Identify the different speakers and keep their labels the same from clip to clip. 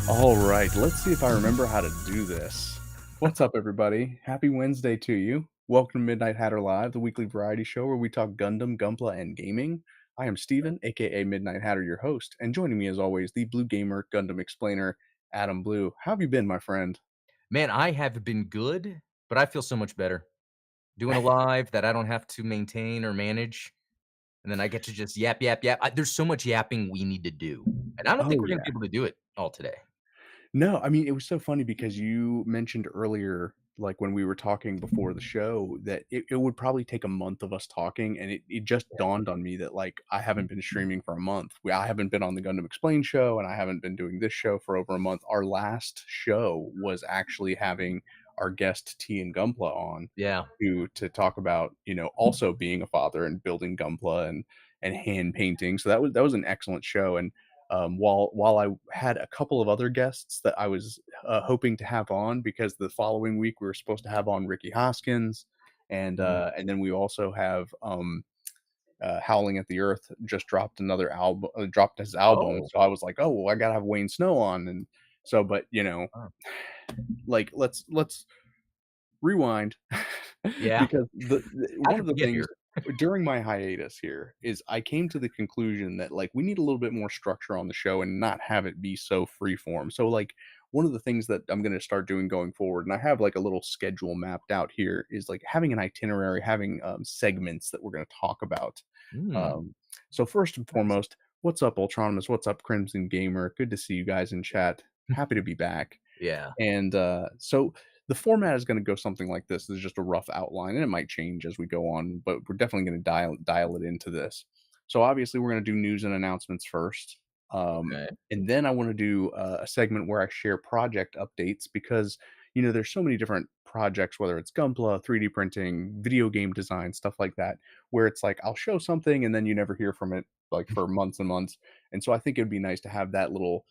Speaker 1: All right, let's see if I remember how to do this. What's up, everybody? Happy Wednesday to you. Welcome to Midnight Hatter Live, the weekly variety show where we talk Gundam, Gunpla, and gaming. I am Steven, aka Midnight Hatter, your host, and joining me as always, the Blue Gamer Gundam explainer, Adam Blue. How have you been, my friend?
Speaker 2: Man, I have been good, but I feel so much better doing a live that I don't have to maintain or manage, and then I get to just yap, yap, yap. There's so much yapping we need to do, and I don't think
Speaker 1: Oh,
Speaker 2: we're gonna
Speaker 1: yeah.
Speaker 2: be able to do it all today.
Speaker 1: No, I mean, it was so funny because you mentioned earlier, like when we were talking before the show, that it would probably take a month of us talking, and it just dawned on me that like I haven't been streaming for a month. I haven't been on the Gundam Explain show, and I haven't been doing this show for over a month. Our last show was actually having our guest T and Gunpla on
Speaker 2: Yeah.
Speaker 1: to talk about, also being a father and building Gunpla and hand painting. So that was an excellent show. And while I had a couple of other guests that I was hoping to have on, because the following week we were supposed to have on Ricky Hoskins,
Speaker 2: Mm.
Speaker 1: and then we also have Howling at the Earth just dropped another album, dropped his album.
Speaker 2: Oh.
Speaker 1: So I was like, oh well, I gotta have Wayne Snow on, and so but
Speaker 2: Oh.
Speaker 1: like let's rewind
Speaker 2: Yeah.
Speaker 1: because
Speaker 2: How
Speaker 1: one of
Speaker 2: did we
Speaker 1: the
Speaker 2: get
Speaker 1: things
Speaker 2: here?
Speaker 1: during my hiatus here is I came to the conclusion that like we need a little bit more structure on the show and not have it be so freeform. So like one of the things that I'm going to start doing going forward, and I have like a little schedule mapped out here, is like having an itinerary, having segments that we're going to talk about.
Speaker 2: Mm,
Speaker 1: Um, so first and
Speaker 2: nice.
Speaker 1: foremost, what's up, Ultronymous? What's up, Crimson Gamer? Good to see you guys in chat. Happy to be back.
Speaker 2: Yeah.
Speaker 1: And so the format is going to go something like this. There's just a rough outline, and it might change as we go on, but we're definitely going to dial it into this. So obviously, we're going to do news and announcements first,
Speaker 2: Okay.
Speaker 1: and then I want to do a segment where I share project updates because there's so many different projects, whether it's Gunpla, 3D printing, video game design, stuff like that, where it's like I'll show something and then you never hear from it like for months and months. And so I think it'd be nice to have that little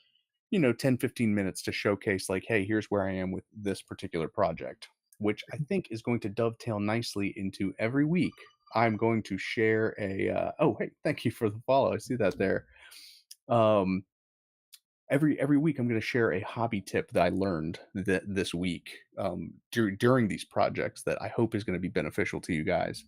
Speaker 1: 10, 15 minutes to showcase like, hey, here's where I am with this particular project, which I think is going to dovetail nicely into every week. I'm going to share oh, hey, thank you for the follow. I see that there. Um, every week I'm going to share a hobby tip that I learned this week during these projects that I hope is going to be beneficial to you guys.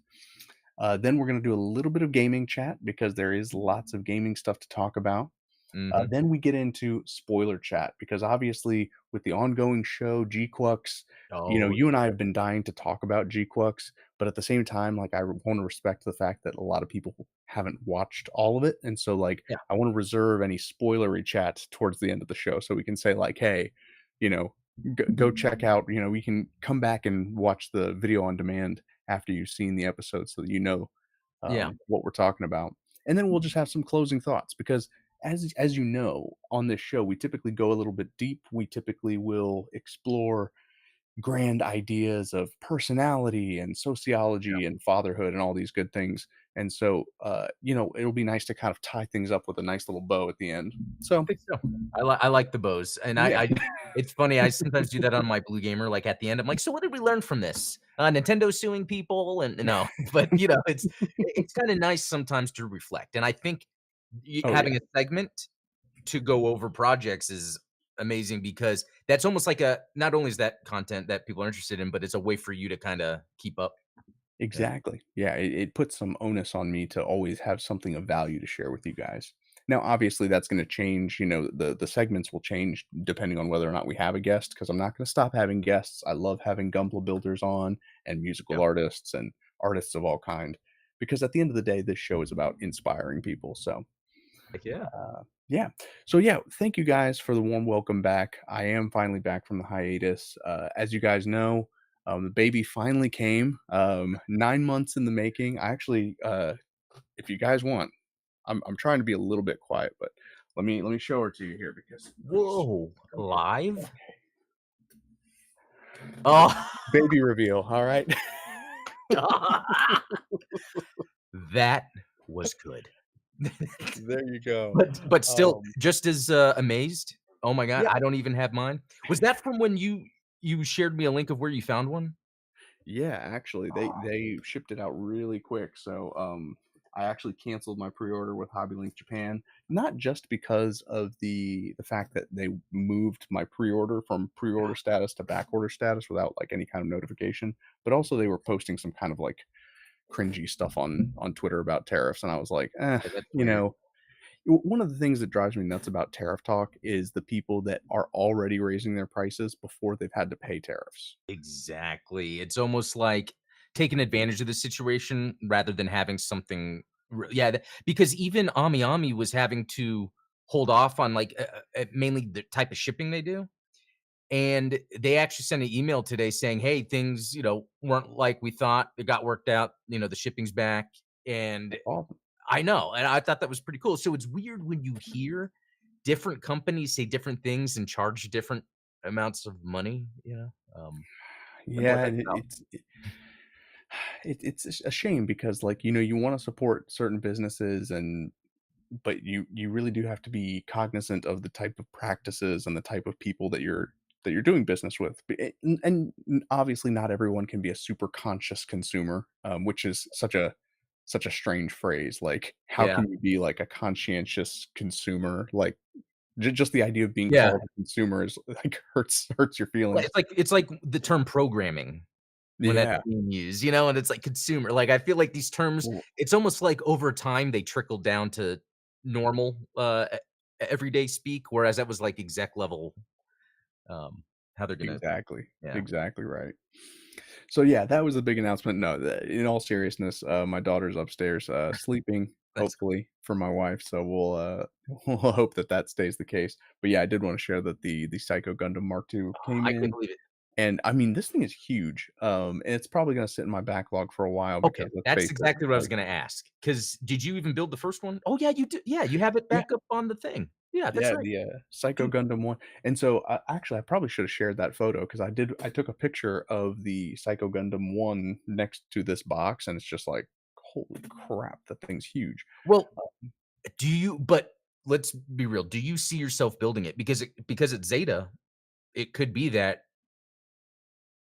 Speaker 1: Then we're going to do a little bit of gaming chat because there is lots of gaming stuff to talk about.
Speaker 2: Mhm.
Speaker 1: Then we get into spoiler chat because obviously with the ongoing show Gquuuuuux,
Speaker 2: Oh,
Speaker 1: you and I have been dying to talk about Gquuuuuux, but at the same time, like I want to respect the fact that a lot of people haven't watched all of it, and so like
Speaker 2: yeah.
Speaker 1: I want to reserve any spoilery chat towards the end of the show so we can say like, hey, you know, go check out, we can come back and watch the video on demand after you've seen the episode so that
Speaker 2: Yeah.
Speaker 1: what we're talking about. And then we'll just have some closing thoughts because as you know, on this show, we typically go a little bit deep. We typically will explore grand ideas of personality and
Speaker 2: Yeah.
Speaker 1: sociology and fatherhood and all these good things. And so, it'll be nice to kind of tie things up with a nice little bow at the end.
Speaker 2: I
Speaker 1: So,
Speaker 2: think so. I like the bows, and
Speaker 1: yeah,
Speaker 2: I it's funny, I sometimes do that on my Blue Gamer, like, at the end, I'm like, "So what did we learn from this? Nintendo suing people?" And no, but, it's kinda nice sometimes to reflect, and I think
Speaker 1: oh yeah,
Speaker 2: having a segment to go over projects is amazing because that's almost like a not only is that content that people are interested in, but it's a way for you to kinda keep up. Yeah.
Speaker 1: exactly. Yeah, it puts some onus on me to always have something of value to share with you guys. Now, obviously, that's going to change. The segments will change depending on whether or not we have a guest. Because I'm not going to stop having guests. I love having Gumball builders on and musical
Speaker 2: Yeah.
Speaker 1: artists and artists of all kind. Because at the end of the day, this show is about inspiring people. So
Speaker 2: Heck yeah.
Speaker 1: yeah. So yeah, thank you guys for the warm welcome back. I am finally back from the hiatus. As you guys know, the baby finally came. 9 months in the making. I actually, if you guys want, I'm trying to be a little bit quiet, but let me show her to you here because
Speaker 2: Whoa,
Speaker 1: come here.
Speaker 2: live?
Speaker 1: Okay.
Speaker 2: Oh,
Speaker 1: Baby reveal. All right.
Speaker 2: that was good.
Speaker 1: There you go.
Speaker 2: But still
Speaker 1: Um,
Speaker 2: just as, amazed. Oh my god,
Speaker 1: yeah,
Speaker 2: I don't even have mine. Was that from when you shared me a link of where you found one?
Speaker 1: yeah. Actually, they shipped it out really quick. So I actually canceled my pre-order with HobbyLink Japan, not just because of the fact that they moved my pre-order from pre-order status to backorder status without, like, any kind of notification, but also they were posting some kind of, like, cringy stuff on Twitter about tariffs, and I was like, "Eh,"
Speaker 2: Yeah, that's
Speaker 1: you
Speaker 2: weird.
Speaker 1: know, one of the things that drives me nuts about tariff talk is the people that are already raising their prices before they've had to pay tariffs.
Speaker 2: Exactly. It's almost like taking advantage of the situation rather than having something yeah, because even Ami Ami was having to hold off on, like, mainly the type of shipping they do, and they actually sent an email today saying, "Hey, things, weren't like we thought. It got worked out, the shipping's back." And
Speaker 1: That's awesome.
Speaker 2: I know, and I thought that was pretty cool. So it's weird when you hear different companies say different things and charge different amounts of money, and what
Speaker 1: Yeah,
Speaker 2: that's
Speaker 1: and
Speaker 2: about.
Speaker 1: it's a shame because, like, you wanna support certain businesses and but you really do have to be cognizant of the type of practices and the type of people that you're doing business with. And obviously not everyone can be a super conscious consumer, which is such a strange phrase. Like, how
Speaker 2: Yeah.
Speaker 1: can you be like a conscientious consumer? Like, just the idea of being
Speaker 2: Yeah.
Speaker 1: called a consumer is like hurts your
Speaker 2: Well,
Speaker 1: feelings.
Speaker 2: it's like the term programming when that's
Speaker 1: Yeah.
Speaker 2: being used, and it's like consumer. Like, I feel like these terms,
Speaker 1: Well,
Speaker 2: it's almost like over time they trickle down to normal, everyday speak, whereas that was like exec level, um, how they're gonna
Speaker 1: exactly.
Speaker 2: yeah.
Speaker 1: Exactly right. So yeah, that was a big announcement. No, in all seriousness, my daughter's upstairs, sleeping,
Speaker 2: That's
Speaker 1: hopefully for my wife. So we'll hope that that stays the case. But yeah, I did want to share that the Psycho Gundam Mark II came
Speaker 2: I can't
Speaker 1: in,
Speaker 2: believe it.
Speaker 1: and I mean this thing is huge. And it's probably going to sit in my backlog for a while
Speaker 2: Okay,
Speaker 1: because let's
Speaker 2: that's
Speaker 1: face it,
Speaker 2: exactly what I was
Speaker 1: like,
Speaker 2: gonna ask. Because did you even build the first one? Oh, yeah, you did. Yeah, you have it
Speaker 1: yeah,
Speaker 2: back up on the thing. Yeah, that's
Speaker 1: yeah,
Speaker 2: right.
Speaker 1: the Psycho
Speaker 2: Dude,
Speaker 1: Gundam one. And so actually, I probably should have shared that photo because I took a picture of the Psycho Gundam one next to this box, and it's just like, holy crap, that thing's huge.
Speaker 2: well, do you but let's be real, do you see yourself building it? Because it's Zeta, it could be that,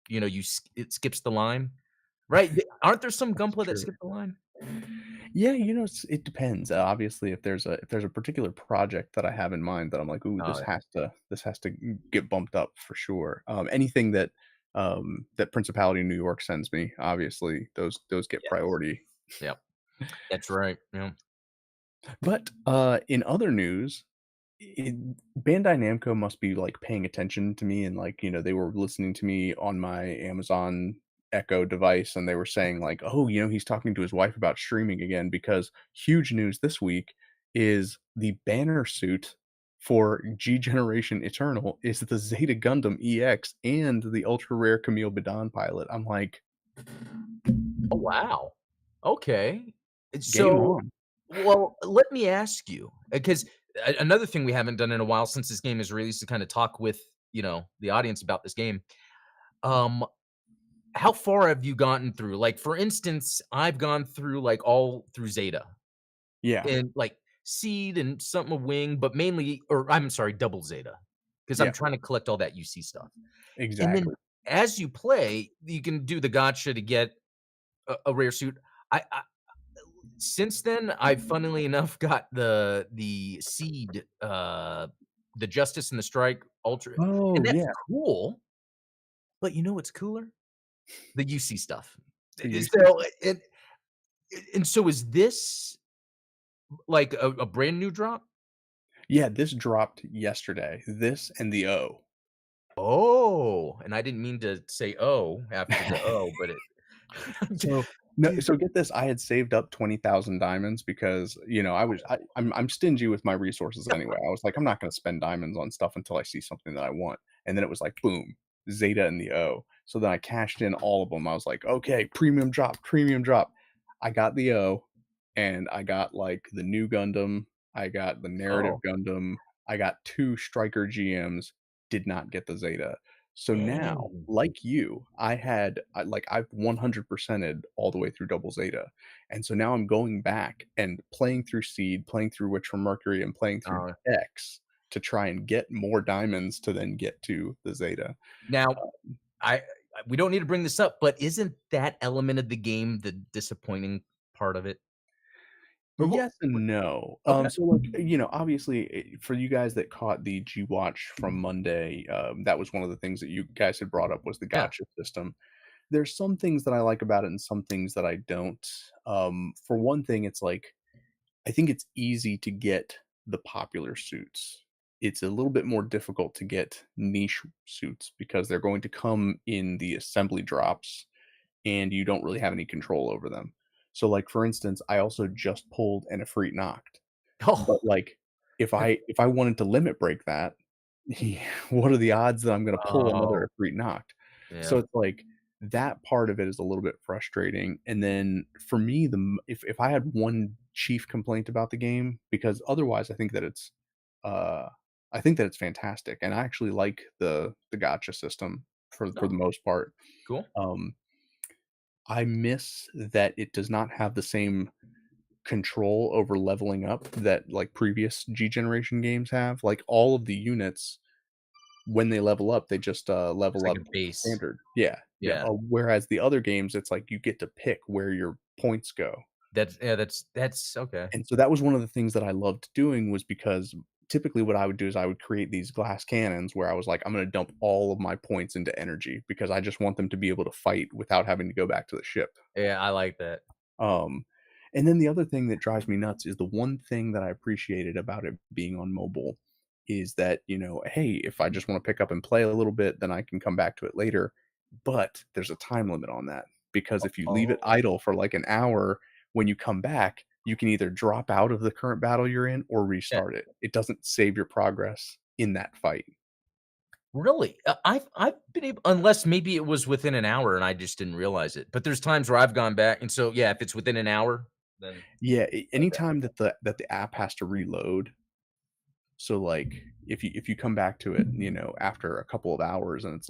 Speaker 2: it skips the line, right? Aren't there some
Speaker 1: That's
Speaker 2: Gunpla that
Speaker 1: true.
Speaker 2: skip the line?
Speaker 1: Yeah, it depends. Obviously, if there's a particular project that I have in mind that I'm like, "Ooh,
Speaker 2: Oh, yeah.
Speaker 1: this has to get bumped up for sure." Anything that that Principality of New York sends me, obviously, those get
Speaker 2: Yes.
Speaker 1: priority.
Speaker 2: Yep. That's right, yeah.
Speaker 1: But in other news, it, Bandai Namco must be like paying attention to me, and like, they were listening to me on my Amazon Echo device, and they were saying like, oh, he's talking to his wife about streaming again, because huge news this week is the banner suit for G Generation Eternal is the Zeta Gundam EX and the ultra rare Camille Bidan pilot. I'm like,
Speaker 2: Oh, wow. Okay.
Speaker 1: game
Speaker 2: So,
Speaker 1: on.
Speaker 2: well, let me ask you, because another thing we haven't done in a while since this game is released to kinda talk with, the audience about this game. Um, how far have you gotten through? Like, for instance, I've gone through, like, all through Zeta
Speaker 1: Yeah,
Speaker 2: and, like, Seed and something of Wing, but mainly or I'm sorry, Double Zeta, because 'cause I'm
Speaker 1: yeah,
Speaker 2: trying to collect all that UC stuff. And then
Speaker 1: exactly.
Speaker 2: as you play, you can do the gotcha to get a rare suit. I since then, I've funnily enough got the Seed, the Justice and the Strike Ultra, and
Speaker 1: Oh
Speaker 2: that's
Speaker 1: yeah,
Speaker 2: cool, but you know what's cooler? The UC stuff.
Speaker 1: the UC
Speaker 2: So,
Speaker 1: stuff.
Speaker 2: and so is this like a brand new drop?
Speaker 1: Yeah, this dropped yesterday. This and the O.
Speaker 2: Oh, and I didn't mean to say "oh" after the "oh," but it
Speaker 1: So no,
Speaker 2: dude,
Speaker 1: so get this, I had saved up 20,000 diamonds because, I'm stingy with my resources anyway. I was like, "I'm not gonna spend diamonds on stuff until I see something that I want." And then it was like, boom, Zeta and the O. So then I cashed in all of them. I was like, "Okay, premium drop, premium drop." I got the O, and I got, like, the new Gundam, I got the narrative
Speaker 2: oh,
Speaker 1: Gundam, I got 2 Striker GMs, did not get the Zeta. So now,
Speaker 2: dang.
Speaker 1: like you, I've 100%ed all the way through Double Zeta, and so now I'm going back and playing through Seed, playing through Witch from Mercury, and playing through
Speaker 2: Uh,
Speaker 1: X to try and get more diamonds to then get to the Zeta.
Speaker 2: now I we don't need to bring this up, but isn't that element of the game the disappointing part of it? Who
Speaker 1: Yes and no.
Speaker 2: okay.
Speaker 1: So, like, obviously, for you guys that caught the Gwatch from Monday, that was one of the things that you guys had brought up was the
Speaker 2: Yeah.
Speaker 1: gotcha system. There's some things that I like about it and some things that I don't. For one thing, it's like I think it's easy to get the popular suits. It's a little bit more difficult to get niche suits because they're going to come in the assembly drops and you don't really have any control over them. So, like, for instance, I also just pulled an Efreet Noct, but,
Speaker 2: Oh.
Speaker 1: like, if I wanted to limit break that, what are the odds that I'm gonna pull
Speaker 2: Oh,
Speaker 1: another Efreet Noct? So
Speaker 2: yeah.
Speaker 1: it's like, that part of it is a little bit frustrating, and then for me, if I had one chief complaint about the game because otherwise uh, I think that it's fantastic, and I actually like the gotcha system for the
Speaker 2: Oh,
Speaker 1: most part.
Speaker 2: cool.
Speaker 1: Um, I miss that it does not have the same control over leveling up that, like, previous G generation games have. Like, all of the units, when they level up, they just,
Speaker 2: It's
Speaker 1: level
Speaker 2: like
Speaker 1: up
Speaker 2: a base.
Speaker 1: standard. Yeah, yeah,
Speaker 2: Yeah.
Speaker 1: whereas the other games, it's like you get to pick where your points go.
Speaker 2: That's okay.
Speaker 1: And so that was one of the things that I loved doing was because typically what I would do is I would create these glass cannons where I was like, "I'm gonna dump all of my points into energy because I just want them to be able to fight without having to go back to the ship."
Speaker 2: Yeah, I like that.
Speaker 1: Um, and then the other thing that drives me nuts is the one thing that I appreciated about it being on mobile is that, hey, if I just want to pick up and play a little bit, then I can come back to it later. But there's a time limit on that because if you leave it
Speaker 2: Oh,
Speaker 1: idle for like an hour, when you come back, you can either drop out of the current battle you're in or
Speaker 2: yeah.
Speaker 1: restart it. It doesn't save your progress in that fight.
Speaker 2: Really? I've been able unless maybe it was within an hour and I just didn't realize it, but there's times where I've gone back and so, yeah, if it's within an hour, then
Speaker 1: Yeah,
Speaker 2: okay.
Speaker 1: anytime that the app has to reload. So, like, if you come back to it, after a couple of hours and it's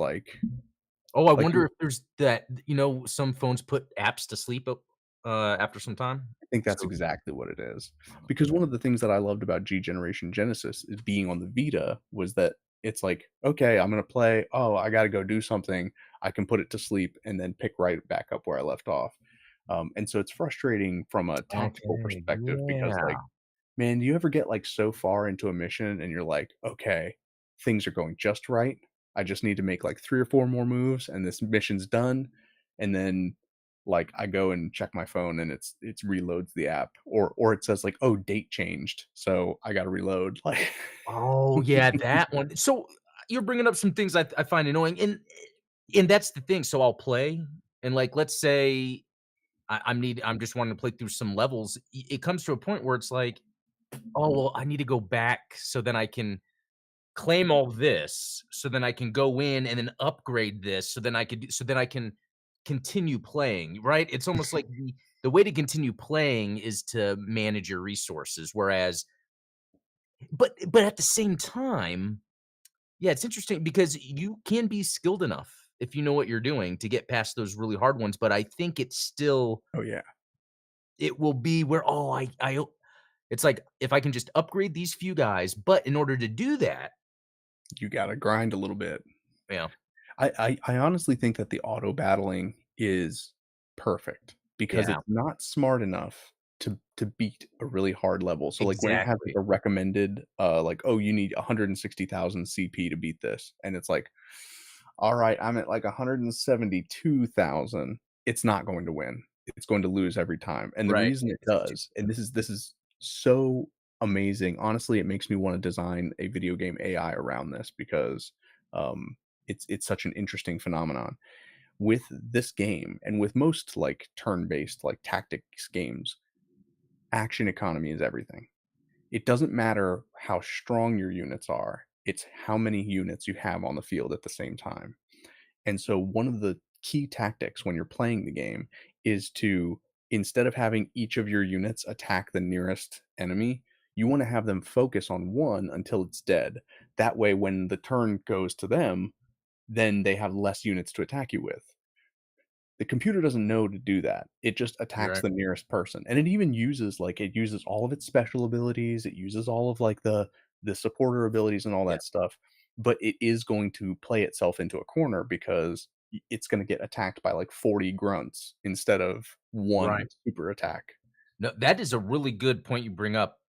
Speaker 2: Oh, I
Speaker 1: like,
Speaker 2: wonder if there's that some phones put apps to sleep, after some time?
Speaker 1: I think that's
Speaker 2: So
Speaker 1: exactly what it is. Because
Speaker 2: yeah.
Speaker 1: one of the things that I loved about G Generation Genesis is being on the Vita was that it's like, "Okay, I'm gonna play. Oh, I gotta go do something." I can put it to sleep and then pick right back up where I left off. And so it's frustrating from a tactical
Speaker 2: Okay,
Speaker 1: perspective because,
Speaker 2: yeah.
Speaker 1: like, man, do you ever get, like, so far into a mission and you're like, "Okay, things are going just right. I just need to make, like, 3 or 4 more moves and this mission's done." And then, like, I go and check my phone and it's reloads the app or it says, like, "Oh, date changed, so I gotta reload." Like,
Speaker 2: Oh, yeah, that one. So, you're bringing up some things I find annoying, and that's the thing, so I'll play, and, like, let's say I'm just wanting to play through some levels, it comes to a point where it's like, "Oh, well, I need to go back so then I can claim all this, so then I can go in and then upgrade this, so then I can continue playing," right? It's almost like the way to continue playing is to manage your resources, whereas but at the same time, yeah, it's interesting because you can be skilled enough if you know what you're doing to get past those really hard ones, but I think it's still
Speaker 1: oh, yeah.
Speaker 2: it will be where, "Oh, it's like, if I can just upgrade these few guys," but in order to do that
Speaker 1: You gotta grind a little bit.
Speaker 2: yeah,
Speaker 1: I honestly think that the auto battling is perfect because
Speaker 2: yeah,
Speaker 1: it's not smart enough to beat a really hard level. So, like, when it has, like,
Speaker 2: exactly.
Speaker 1: a recommended, like, "Oh, you need 160,000 CP to beat this," and it's like, "Alright, I'm at, like, 172,000." It's not going to win. It's going to lose every time, and the
Speaker 2: Right,
Speaker 1: reason it
Speaker 2: it's too
Speaker 1: does and this is so amazing, honestly, it makes me wanna design a video game AI around this because, um it's such an interesting phenomenon. With this game and with most, like, turn-based, like, tactics games, action economy is everything. It doesn't matter how strong your units are, it's how many units you have on the field at the same time. And so one of the key tactics when you're playing the game is to instead of having each of your units attack the nearest enemy, you wanna have them focus on one until it's dead. That way, when the turn goes to them, then they have less units to attack you with. The computer doesn't know to do that. It just
Speaker 2: You're
Speaker 1: attacks
Speaker 2: right.
Speaker 1: the nearest person, and it even uses, like it uses all of its special abilities, it uses all of, like, the supporter abilities and all
Speaker 2: Yeah,
Speaker 1: that stuff, but it is going to play itself into a corner because it's gonna get attacked by, like, 40 grunts instead of
Speaker 2: right.
Speaker 1: 1 super attack.
Speaker 2: No, that is a really good point you bring up,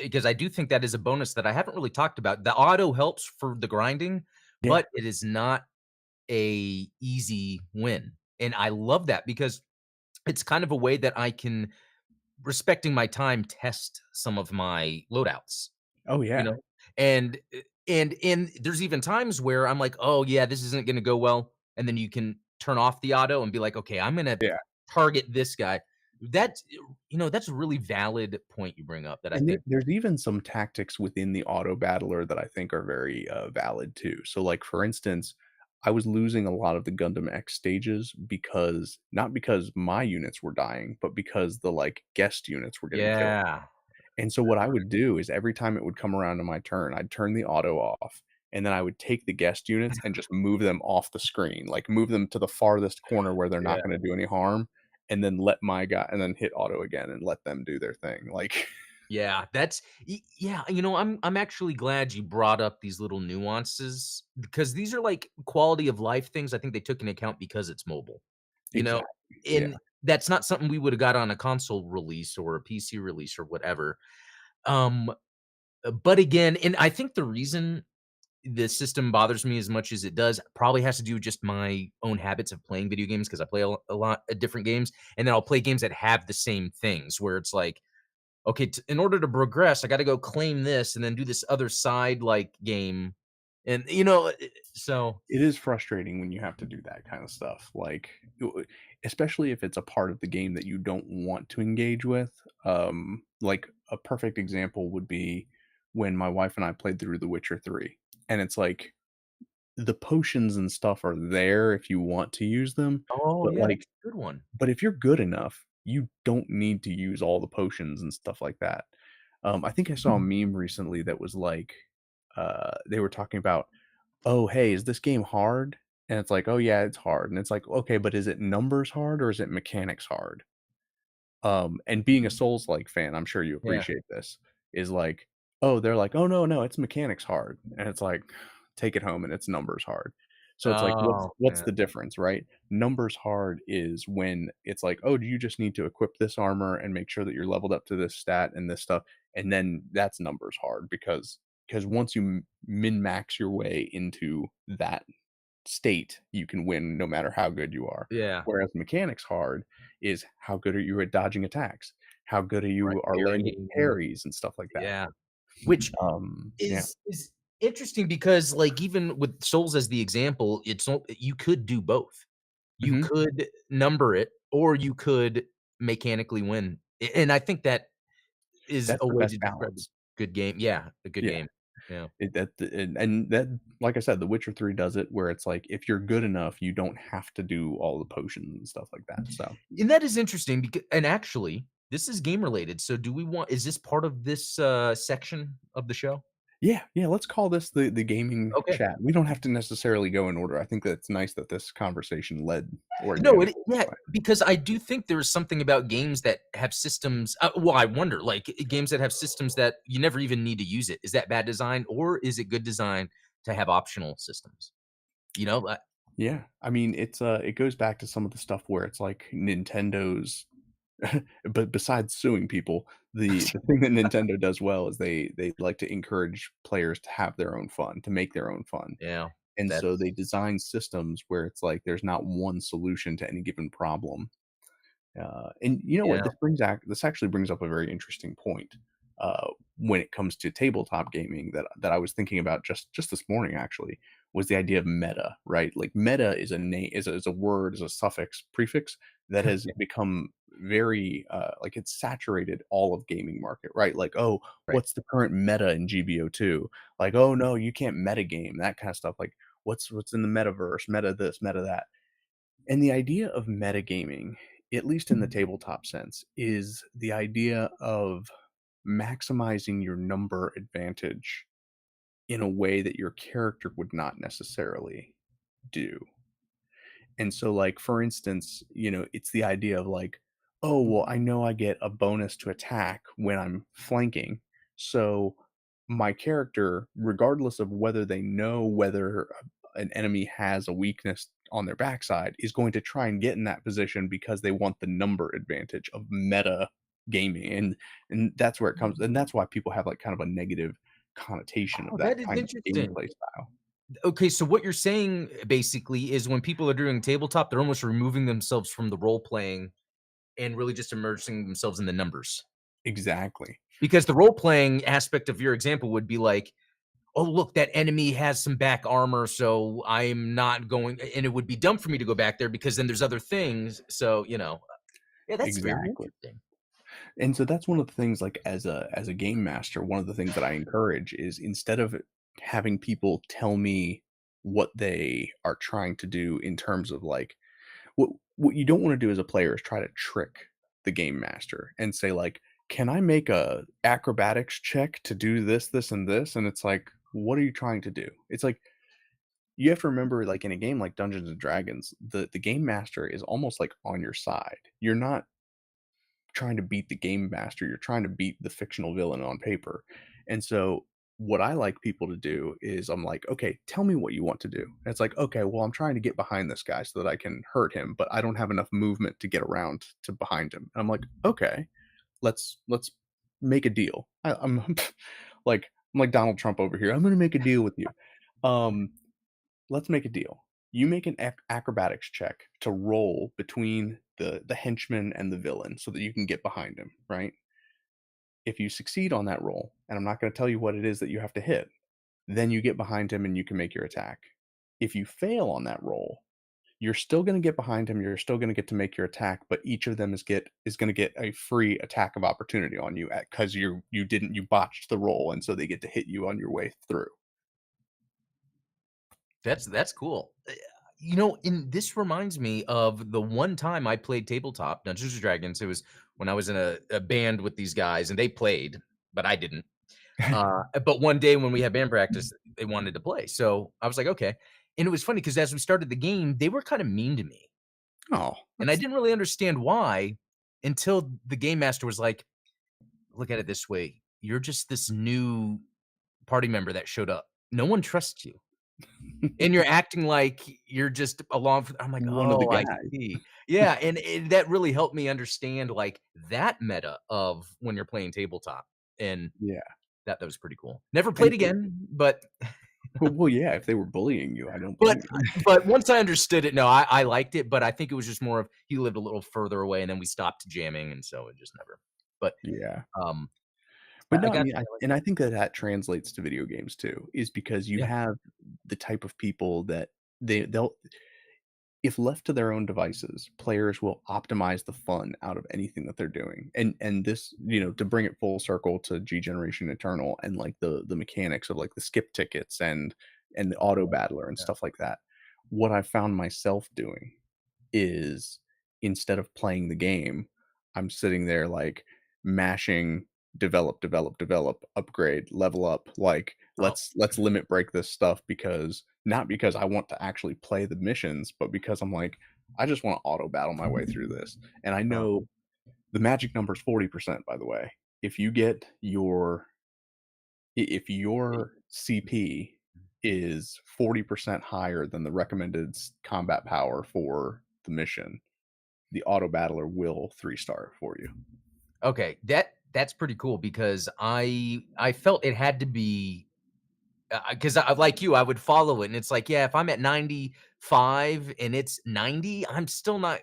Speaker 2: because I do think that is a bonus that I haven't really talked about. The auto helps for the grinding,
Speaker 1: Yeah.
Speaker 2: but it is not a easy win, and I love that because it's kind of a way that I can, respecting my time, test some of my loadouts.
Speaker 1: Oh,
Speaker 2: You
Speaker 1: yeah.
Speaker 2: know? And, and there's even times where I'm like, "Oh, yeah, this isn't gonna go well," and then you can turn off the auto and be like, "Okay, I'm gonna
Speaker 1: Yeah.
Speaker 2: target this guy." That's that's a really valid point you bring up that I
Speaker 1: And
Speaker 2: think.
Speaker 1: there's even some tactics within the auto battler that I think are very, valid too. So, like, for instance, I was losing a lot of the Gundam X stages because not because my units were dying, but because the, like, guest units were getting killed.
Speaker 2: Yeah.
Speaker 1: And so what I would do is every time it would come around to my turn, I'd turn the auto off, and then I would take the guest units and just move them off the screen, like, move them to the farthest corner where they're
Speaker 2: Yeah.
Speaker 1: not gonna do any harm, and then let my guy and then hit auto again and let them do their thing, like
Speaker 2: Yeah, that's yeah, I'm actually glad you brought up these little nuances because these are like quality of life things I think they took into account because it's mobile. You know,
Speaker 1: Exactly, yeah.
Speaker 2: and that's not something we would have got on a console release or a PC release or whatever. Um, but again, and I think the reason the system bothers me as much as it does probably has to do with just my own habits of playing video games because I play a lot of different games, and then I'll play games that have the same things where it's like, okay, in order to progress, I got to go claim this and then do this other side like game, and so
Speaker 1: It is frustrating when you have to do that kinda stuff, like, especially if it's a part of the game that you don't want to engage with, like, a perfect example would be when my wife and I played through The Witcher 3, and it's like, the potions and stuff are there if you want to use them,
Speaker 2: oh
Speaker 1: but,
Speaker 2: yeah,
Speaker 1: like
Speaker 2: that's a good one.
Speaker 1: but if you're good enough, you don't need to use all the potions and stuff like that. I think I saw a meme recently that was like, they were talking about, "Oh, hey, is this game hard?" And it's like, "Oh, yeah, it's hard." And it's like, "Okay, but is it numbers hard or is it mechanics hard?" And being a Souls-like fan, I'm sure you
Speaker 2: Yeah.
Speaker 1: appreciate this, is like, oh, they're like, "Oh, no, no, it's mechanics hard." And it's like, take it home and it's numbers hard. So it's like, what's
Speaker 2: Oh
Speaker 1: what's
Speaker 2: yeah.
Speaker 1: the difference, right? Numbers hard is when it's like, "Oh, do you just need to equip this armor and make sure that you're leveled up to this stat and this stuff?" And then that's numbers hard because once you min-max your way into that state, you can win no matter how good you are.
Speaker 2: Yeah.
Speaker 1: Whereas mechanics hard is how good are you at dodging attacks? How good are
Speaker 2: Right.
Speaker 1: you are landing
Speaker 2: Parrying.
Speaker 1: parries and stuff like that.
Speaker 2: Yeah. Which
Speaker 1: Yeah.
Speaker 2: is interesting because like even with Souls as the example, you could do both. You
Speaker 1: Mhm.
Speaker 2: could number it or you could mechanically win. And I think that is
Speaker 1: That's
Speaker 2: a
Speaker 1: the
Speaker 2: way
Speaker 1: best
Speaker 2: to describe a
Speaker 1: balance.
Speaker 2: good game. Yeah, a good
Speaker 1: Yeah.
Speaker 2: game. Yeah.
Speaker 1: And that like I said, The Witcher 3 does it where it's like, if you're good enough, you don't have to do all the potions and stuff like that, so
Speaker 2: And that is interesting because, and actually, this is game related. So do we want is this part of this, section of the show?
Speaker 1: yeah, yeah, let's call this the gaming
Speaker 2: Okay.
Speaker 1: chat. We don't have to necessarily go in order. I think that's nice that this conversation led
Speaker 2: No,
Speaker 1: organically this
Speaker 2: yeah,
Speaker 1: way.
Speaker 2: because I do think there's something about games that have systems well, I wonder, like, games that have systems that you never even need to use it. Is that bad design, or is it good design to have optional systems? You know,
Speaker 1: Yeah, I mean, it goes back to some of the stuff where it's like Nintendo's but besides suing people, the thing that Nintendo does well is they like to encourage players to have their own fun, to make their own fun.
Speaker 2: yeah,
Speaker 1: And so
Speaker 2: that's
Speaker 1: they design systems where it's like there's not one solution to any given problem. And you know what?
Speaker 2: yeah,
Speaker 1: This actually brings up a very interesting point when it comes to tabletop gaming that I was thinking about just this morning. Actually, was the idea of meta, right? Like meta is a name, is a word, is a suffix prefix that has
Speaker 2: yeah,
Speaker 1: become very like it's saturated all of gaming market, right? Like, oh,
Speaker 2: right.
Speaker 1: what's the current meta in GBO2? Like, oh no, you can't meta game, that kind of stuff. Like, what's in the metaverse, meta this, meta that, and the idea of metagaming, at least in the tabletop sense, is the idea of maximizing your number advantage in a way that your character would not necessarily do. And so, like, for instance, it's the idea of like, oh, well, I know I get a bonus to attack when I'm flanking. So my character, regardless of whether they know whether an enemy has a weakness on their backside, is going to try and get in that position because they want the number advantage of meta gaming, and that's where it comes, and that's why people have, like, kind of a negative connotation of
Speaker 2: Oh,
Speaker 1: that
Speaker 2: that is
Speaker 1: kind of
Speaker 2: interesting.
Speaker 1: gameplay style.
Speaker 2: Okay, so what you're saying basically is when people are doing tabletop, they're almost removing themselves from the role playing and really just immersing themselves in the numbers.
Speaker 1: Exactly.
Speaker 2: Because the role playing aspect of your example would be like, "Oh, look, that enemy has some back armor, so I'm not going," and it would be dumb for me to go back there because then there's other things. So, yeah, that's very
Speaker 1: Exactly.
Speaker 2: interesting.
Speaker 1: And so that's one of the things, like, as a game master, one of the things that I encourage is, instead of having people tell me what they are trying to do in terms of, like, what you don't wanna do as a player is try to trick the game master and say, like, "Can I make a acrobatics check to do this, this, and this?" And it's like, "What are you trying to do?" It's like, you have to remember, like, in a game like Dungeons& and Dragons, the game master is almost, like, on your side. You're not trying to beat the game master, you're trying to beat the fictional villain on paper. And so what I like people to do is, I'm like, "Okay, tell me what you want to do." And it's like, "Okay, well, I'm trying to get behind this guy so that I can hurt him, but I don't have enough movement to get around to behind him." And I'm like, "Okay, let's make a deal." I'm I'm like Donald Trump over here. "I'm gonna make a deal with you." Um, let's make a deal. You make an acrobatics check to roll between the henchman and the villain so that you can get behind him, right? If you succeed on that roll, and I'm not going to tell you what it is that you have to hit, then you get behind him and you can make your attack. If you fail on that roll, you're still going to get behind him. You're still going to get to make your attack, but each of them is going to get a free attack of opportunity on you because you botched the roll, and so they get to hit you on your way through.
Speaker 2: That's cool. And this reminds me of the one time I played tabletop Dungeons and Dragons. It was when I was in a band with these guys, and they played, but I didn't. But one day when we had band practice, they wanted to play, so I was like, "Okay." And it was funny because as we started the game, they were kind of mean to me,
Speaker 1: Oh,
Speaker 2: and I
Speaker 1: that's
Speaker 2: didn't really understand why until the game master was like, "Look at it this way: you're just this new party member that showed up. No one trusts you." And you're acting like you're just along for I'm like,
Speaker 1: one of the
Speaker 2: "Oh, I
Speaker 1: guys.
Speaker 2: see." Yeah, and that really helped me understand, like, that meta of when you're playing tabletop, and
Speaker 1: Yeah.
Speaker 2: that was pretty cool. Never played
Speaker 1: And
Speaker 2: again, but
Speaker 1: well, yeah, if they were bullying you, I don't
Speaker 2: but
Speaker 1: blame you.
Speaker 2: but once I understood it, no, I liked it, but I think it was just more of he lived a little further away, and then we stopped jamming, and so it just never but,
Speaker 1: Yeah.
Speaker 2: um,
Speaker 1: But
Speaker 2: I
Speaker 1: no, I
Speaker 2: got
Speaker 1: mean,
Speaker 2: you, I like
Speaker 1: I
Speaker 2: that.
Speaker 1: think that that translates to video games too, is because you
Speaker 2: Yeah.
Speaker 1: have the type of people that they'll, if left to their own devices, players will optimize the fun out of anything that they're doing. And this, to bring it full circle to G Generation Eternal, and like the mechanics of, like, the skip tickets and the auto battler and
Speaker 2: Yeah.
Speaker 1: stuff like that. What I found myself doing is, instead of playing the game, I'm sitting there, like, mashing develop, develop, develop, upgrade, level up, like,
Speaker 2: Oh,
Speaker 1: let's limit break this stuff, because not because I want to actually play the missions, but because I'm like, I just want to auto battle my way through this. And I
Speaker 2: oh,
Speaker 1: know the magic number is 40%, by the way. If you get your if your CP is 40% higher than the recommended combat power for the mission, the auto battler will 3-star for you.
Speaker 2: okay, that's pretty cool because I felt it had to be, because I like you, I would follow it, and it's like, yeah, if I'm at 95 and it's 90, I'm still not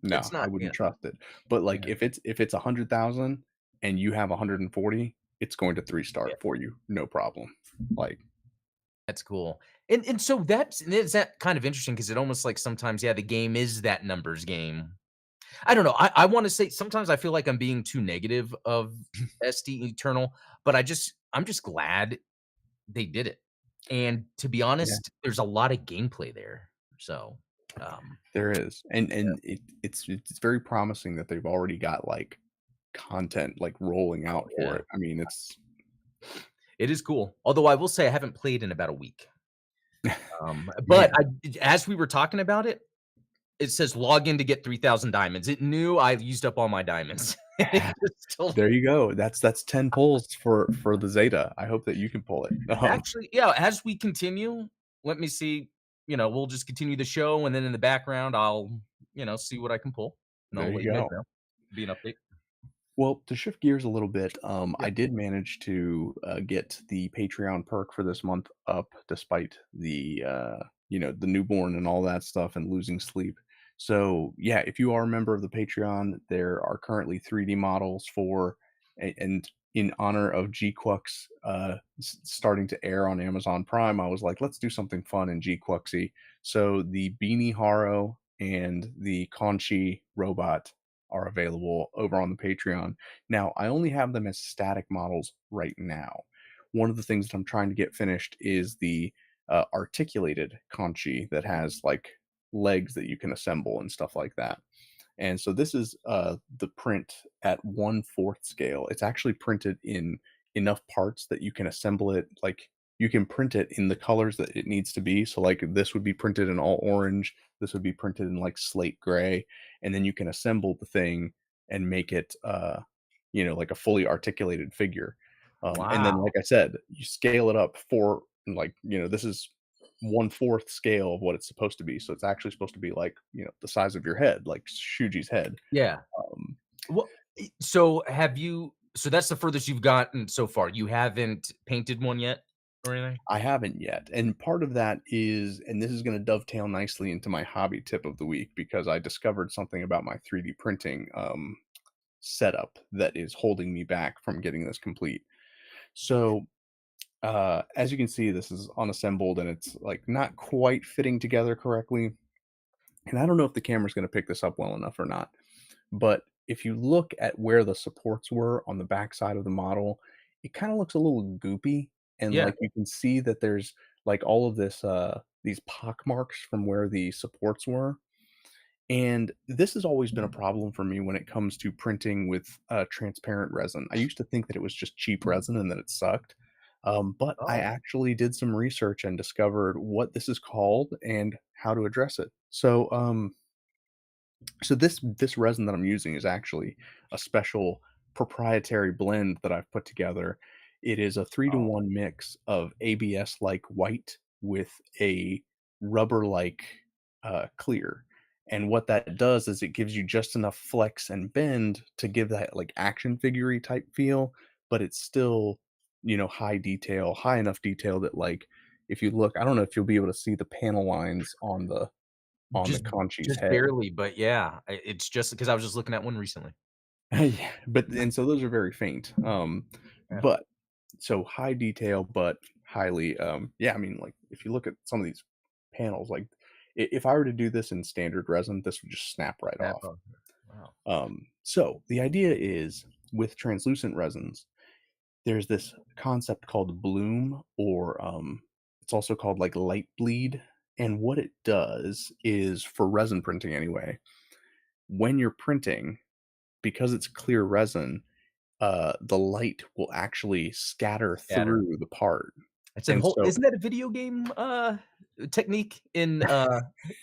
Speaker 1: No,
Speaker 2: it's
Speaker 1: I
Speaker 2: not,
Speaker 1: wouldn't trust it. But, like,
Speaker 2: yeah,
Speaker 1: if it's 100,000 and you have 140, it's going to 3-star
Speaker 2: yeah,
Speaker 1: it for you, no problem. Like,
Speaker 2: that's cool. And so is that kind of interesting because it almost like sometimes, yeah, the game is that numbers game. I don't know, I wanna say sometimes I feel like I'm being too negative of SD Eternal, but I'm just glad they did it. And to be
Speaker 1: yeah,
Speaker 2: honest, there's a lot of gameplay there. So, um,
Speaker 1: there is.
Speaker 2: yeah.
Speaker 1: And it's very promising that they've already got, like, content, like, rolling
Speaker 2: Oh,
Speaker 1: out for
Speaker 2: yeah.
Speaker 1: it. I mean, it's
Speaker 2: It is cool. Although I will say I haven't played in about a week. But
Speaker 1: man.
Speaker 2: as we were talking about it, it says log in to get 3,000 diamonds. It knew I used up all my diamonds. It just told
Speaker 1: There you go. That's 10 pulls for the Zeta. I hope that you can pull it.
Speaker 2: actually, yeah, as we continue, let me see, we'll just continue the show, and then in the background, I'll, see what I can pull, and
Speaker 1: There
Speaker 2: I'll let
Speaker 1: you
Speaker 2: you guys
Speaker 1: go.
Speaker 2: know. Be an update.
Speaker 1: Well, to shift gears a little bit,
Speaker 2: Yeah.
Speaker 1: I did manage to get the Patreon perk for this month up, despite the newborn and all that stuff and losing sleep. So yeah, if you are a member of the Patreon, there are currently 3D models and in honor of Gquuuuuux starting to air on Amazon Prime, I was like, let's do something fun in Gquuuuuxy. So the Beanie Haro and the Conchi robot are available over on the Patreon. Now, I only have them as static models right now. One of the things that I'm trying to get finished is the articulated Conchi that has like legs that you can assemble and stuff like that. And so this is the print at 1/4 scale. It's actually printed in enough parts that you can assemble it. Like you can print it in the colors that it needs to be. So like this would be printed in all orange. This would be printed in like slate gray, and then you can assemble the thing and make it, like a fully articulated figure. And then, like
Speaker 2: Wow.
Speaker 1: I said, you scale it up for like this is 1/4 scale of what it's supposed to be. So it's actually supposed to be like, the size of your head, like Shuji's head.
Speaker 2: Yeah.
Speaker 1: Um,
Speaker 2: Well, so have you so that's the furthest you've gotten so far. You haven't painted one yet or anything?
Speaker 1: I haven't yet. And part of that is, and this is going to dovetail nicely into my hobby tip of the week because I discovered something about my 3D printing setup that is holding me back from getting this complete. So, as you can see, this is unassembled and it's like not quite fitting together correctly. And I don't know if the camera's going to pick this up well enough or not. But if you look at where the supports were on the backside of the model, it kind of looks a little goopy. And
Speaker 2: Yeah.
Speaker 1: like you can see that there's like all of these pock marks from where the supports were. And this has always been a problem for me when it comes to printing with transparent resin. I used to think that it was just cheap resin and that it sucked. But I
Speaker 2: Oh,
Speaker 1: actually did some research and discovered what this is called and how to address it. So this resin that I'm using is actually a special proprietary blend that I've put together. It is a 3 to
Speaker 2: oh.
Speaker 1: 1 mix of ABS-like white with a rubber-like, clear, and what that does is it gives you just enough flex and bend to give that, like, action figure-y type feel, but it's still, high enough detail that, like, if you look I don't know if you'll be able to see the panel lines on the
Speaker 2: Just
Speaker 1: Conchi's
Speaker 2: just
Speaker 1: head.
Speaker 2: barely, but yeah, it's just because I was just looking at one recently.
Speaker 1: Yeah, but and so those are very faint.
Speaker 2: Yeah.
Speaker 1: But so high detail, but highly, yeah. I mean, like if you look at some of these panels, like if I were to do this in standard resin, this would just snap right
Speaker 2: That
Speaker 1: off.
Speaker 2: oh, wow.
Speaker 1: So the idea is with translucent resins, there's this concept called bloom, or it's also called like light bleed. And what it does is for resin printing anyway, when you're printing, because it's clear resin, the light will actually scatter
Speaker 2: Scatter.
Speaker 1: through the part.
Speaker 2: It's a
Speaker 1: And
Speaker 2: whole
Speaker 1: so
Speaker 2: isn't that a video game, technique in,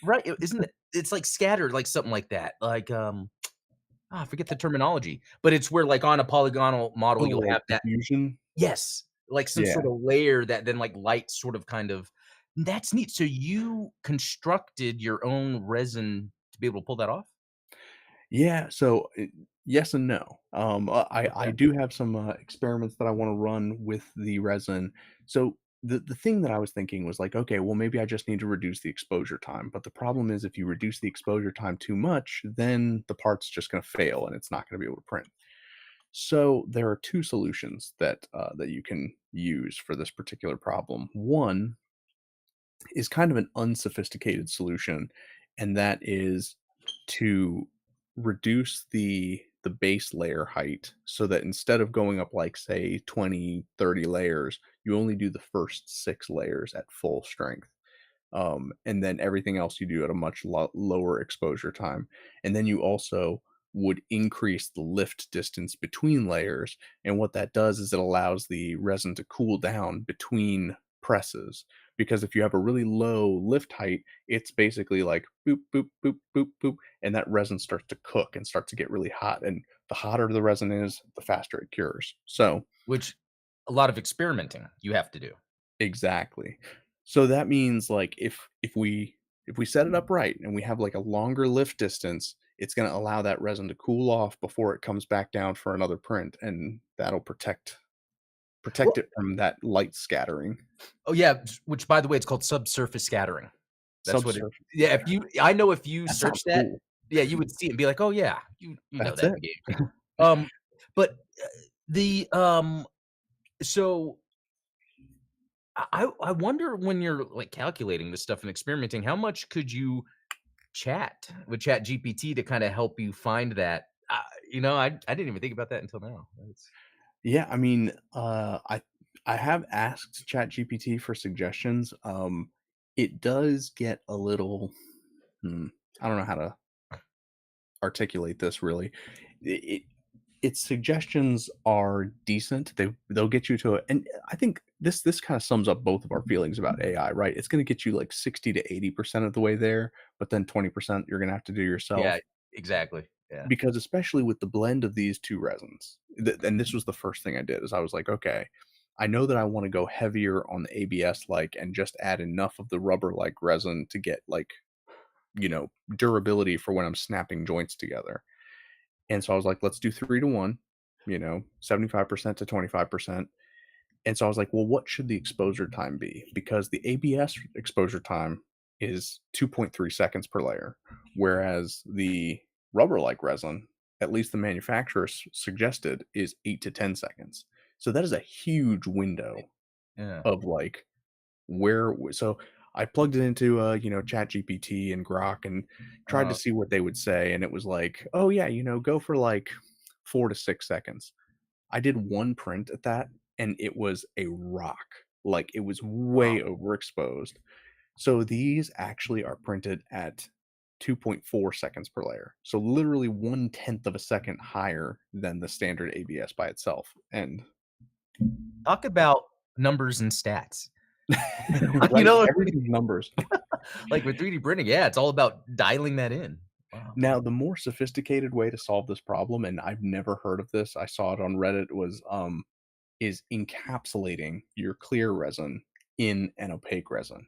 Speaker 2: right? Isn't it it's like scattered, like something like that, like, I forget the terminology, but it's where, like, on a polygonal model,
Speaker 1: oh,
Speaker 2: you'll
Speaker 1: like
Speaker 2: have that
Speaker 1: diffusion?
Speaker 2: yes, like some
Speaker 1: Yeah.
Speaker 2: sort of layer that then, like, light sort of kind of that's neat. So you constructed your own resin to be able to pull that off?
Speaker 1: Yeah, so, yes and no. I
Speaker 2: Okay.
Speaker 1: do have some, experiments that I wanna run with the resin. So, the thing that I was thinking was like, "Okay, well, maybe I just need to reduce the exposure time," but the problem is if you reduce the exposure time too much, then the part's just gonna fail, and it's not gonna be able to print. So there are 2 solutions that you can use for this particular problem. One is kind of an unsophisticated solution, and that is to reduce the base layer height so that instead of going up like say 20, 30 layers, you only do the first 6 layers at full strength. And then everything else you do at a much lower exposure time. And then you also would increase the lift distance between layers. And what that does is it allows the resin to cool down between presses. Because if you have a really low lift height, it's basically like boop, boop, boop, boop, boop. And that resin starts to cook and starts to get really hot. And the hotter the resin is, the faster it cures. So,
Speaker 2: Which a lot of experimenting you have to do.
Speaker 1: exactly. So that means like if we set it up right and we have like a longer lift distance, it's gonna allow that resin to cool off before it comes back down for another print, and that'll protect
Speaker 2: Well
Speaker 1: it from that light scattering.
Speaker 2: oh, yeah, which, by the way, it's called subsurface scattering. That's what it
Speaker 1: Subsurface
Speaker 2: yeah, if you I know if you
Speaker 1: that
Speaker 2: search
Speaker 1: sounds
Speaker 2: that,
Speaker 1: cool.
Speaker 2: yeah, you would see it and be like, "Oh, yeah, you know
Speaker 1: That's
Speaker 2: that
Speaker 1: it.
Speaker 2: in game." Um, but, the, so I wonder when you're, like, calculating this stuff and experimenting, how much could you chat with ChatGPT to kinda help you find that? I didn't even think about that until now. That's
Speaker 1: Yeah, I mean, I have asked ChatGPT for suggestions. It does get a little, hmm, I don't know how to articulate this really. It its suggestions are decent. They'll get you to it, and I think this kind of sums up both of our feelings about AI, right? It's going to get you like 60 to 80% of the way there, but then 20% you're going to have to do
Speaker 2: yeah,
Speaker 1: yourself.
Speaker 2: exactly, yeah.
Speaker 1: Because especially with the blend of these 2 resins, and this was the first thing I did is I was like, "Okay, I know that I wanna go heavier on the ABS-like and just add enough of the rubber-like resin to get, like, durability for when I'm snapping joints together." And so I was like, "Let's do 3 to 1, 75% to 25%." And so I was like, "Well, what should the exposure time be?" Because the ABS exposure time is 2.3 seconds per layer, whereas the rubber-like resin, at least the manufacturer suggested, is 8 to 10 seconds. So that is a huge window
Speaker 2: Yeah,
Speaker 1: of, like, where so I plugged it into, ChatGPT and Grok and tried to
Speaker 2: uh,
Speaker 1: see what they would say, and it was like, "Oh, yeah, go for, like, 4 to 6 seconds." I did 1 print at that, and it was a rock. Like, it was
Speaker 2: wow.
Speaker 1: way overexposed. So these actually are printed at 2.4 seconds per layer. So literally 1/10 of a second higher than the standard ABS by itself, and
Speaker 2: Talk about numbers and stats. You
Speaker 1: right,
Speaker 2: know what I mean?
Speaker 1: everything's numbers.
Speaker 2: Like, with 3D printing, yeah, it's all about dialing that in. Wow.
Speaker 1: Now, the more sophisticated way to solve this problem, and I've never heard of this, I saw it on Reddit, was, is encapsulating your clear resin in an opaque resin.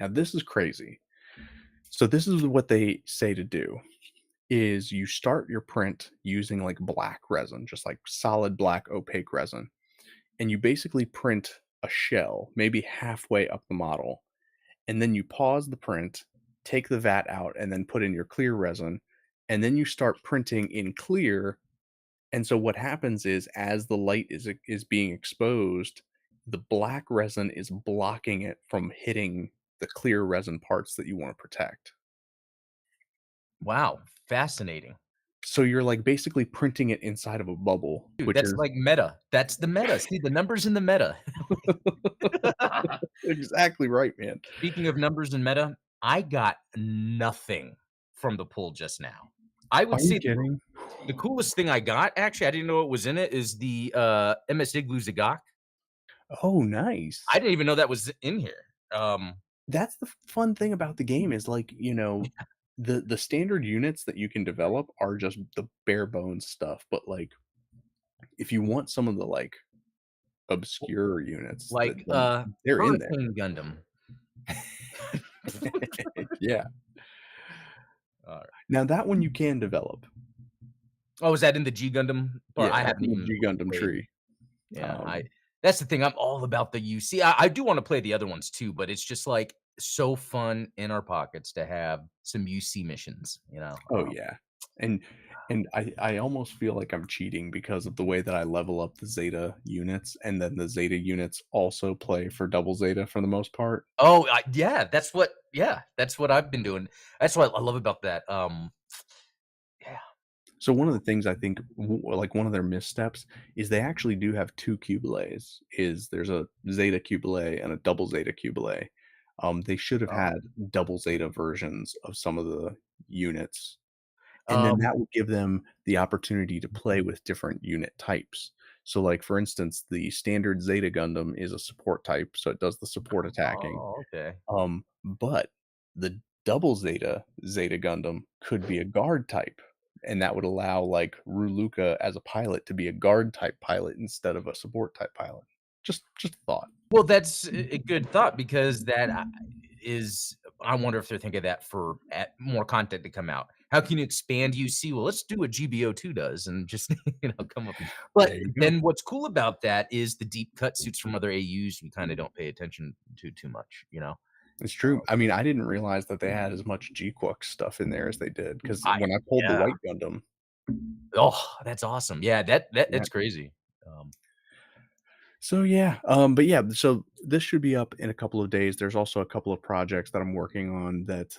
Speaker 1: Now this is crazy. So this is what they say to do is you start your print using like black resin, just like solid black opaque resin, and you basically print a shell, maybe halfway up the model, and then you pause the print, take the vat out, and then put in your clear resin, and then you start printing in clear. And so what happens is as the light is being exposed, the black resin is blocking it from hitting the clear resin parts that you want to protect.
Speaker 2: Wow, fascinating.
Speaker 1: So you're like basically printing it inside of a bubble,
Speaker 2: Dude,
Speaker 1: which
Speaker 2: that's
Speaker 1: is
Speaker 2: like meta. That's the meta. See, the numbers in the meta.
Speaker 1: exactly right, man.
Speaker 2: Speaking of numbers and meta, I got nothing from the pool just now. I
Speaker 1: Are
Speaker 2: would
Speaker 1: you
Speaker 2: say
Speaker 1: kidding?
Speaker 2: the coolest thing I got, actually, I didn't know what was in it, is the, MS Igloo Zagok.
Speaker 1: Oh,
Speaker 2: I
Speaker 1: nice.
Speaker 2: didn't even know that was in here.
Speaker 1: That's the fun thing about the game is like, the standard units that you can develop are just the bare bones stuff, but like if you want some of the like obscure units that
Speaker 2: like,
Speaker 1: then they're in there.
Speaker 2: Hurricane Gundam.
Speaker 1: Yeah.
Speaker 2: Alright.
Speaker 1: Now that one you can develop.
Speaker 2: Oh, is that in the G Gundam part?
Speaker 1: Yeah,
Speaker 2: I
Speaker 1: that's
Speaker 2: haven't
Speaker 1: in the
Speaker 2: even
Speaker 1: G Gundam
Speaker 2: played.
Speaker 1: tree.
Speaker 2: Yeah, I
Speaker 1: Um,
Speaker 2: that's the thing, I'm all about the UC. I do wanna play the other ones too, but it's just, like, so fun in our pockets to have some UC missions, you know?
Speaker 1: oh yeah. And and I almost feel like I'm cheating because of the way that I level up the Zeta units, and then the Zeta units also play for double Zeta for the most part.
Speaker 2: Oh, yeah, that's what I've been doing. That's what I love about that, yeah.
Speaker 1: So one of the things I think, like one of their missteps, is they actually do have two cubellays. Is there's a Zeta cubellay and a double Zeta cubellay. They should have
Speaker 2: Oh,
Speaker 1: had double Zeta versions of some of the units, and then
Speaker 2: um
Speaker 1: that would give them the opportunity to play with different unit types. So, like for instance, the standard Zeta Gundam is a support type, so it does the support attacking.
Speaker 2: oh, okay.
Speaker 1: But the double Zeta Gundam could be a guard type, and that would allow, like, Ruluka as a pilot to be a guard type pilot instead of a support type pilot. Just a thought.
Speaker 2: Well, that's a good thought because that, is I wonder if they're thinking of that for at more content to come out. How can you expand UC? Well, let's do what GBO2 does and just, come up. But
Speaker 1: There you go.
Speaker 2: then what's cool about that is the deep cut suits from other AUs we kinda don't pay attention to too much, you know?
Speaker 1: It's true. I mean, I didn't realize that they had as much Gquuuuuux stuff in there as they did, because
Speaker 2: I
Speaker 1: when I pulled the
Speaker 2: Yeah.
Speaker 1: White Gundam.
Speaker 2: Oh, that's awesome. Yeah,
Speaker 1: Yeah.
Speaker 2: that's crazy. Um,
Speaker 1: So, yeah, but yeah, so this should be up in a couple of days. There's also a couple of projects that I'm working on that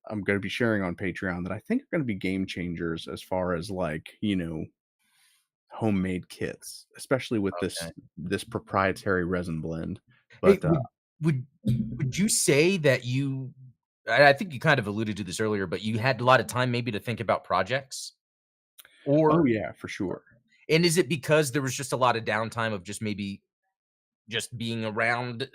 Speaker 1: I'm gonna be sharing on Patreon that I think are gonna be game changers as far as, like, homemade kits, especially with
Speaker 2: okay.
Speaker 1: this proprietary resin blend.
Speaker 2: Hey,
Speaker 1: But,
Speaker 2: would would you say that I think you kind of alluded to this earlier, but you had a lot of time maybe to think about projects?
Speaker 1: oh,
Speaker 2: Or
Speaker 1: yeah, for sure.
Speaker 2: and is it because there was just a lot of downtime of just maybe just being around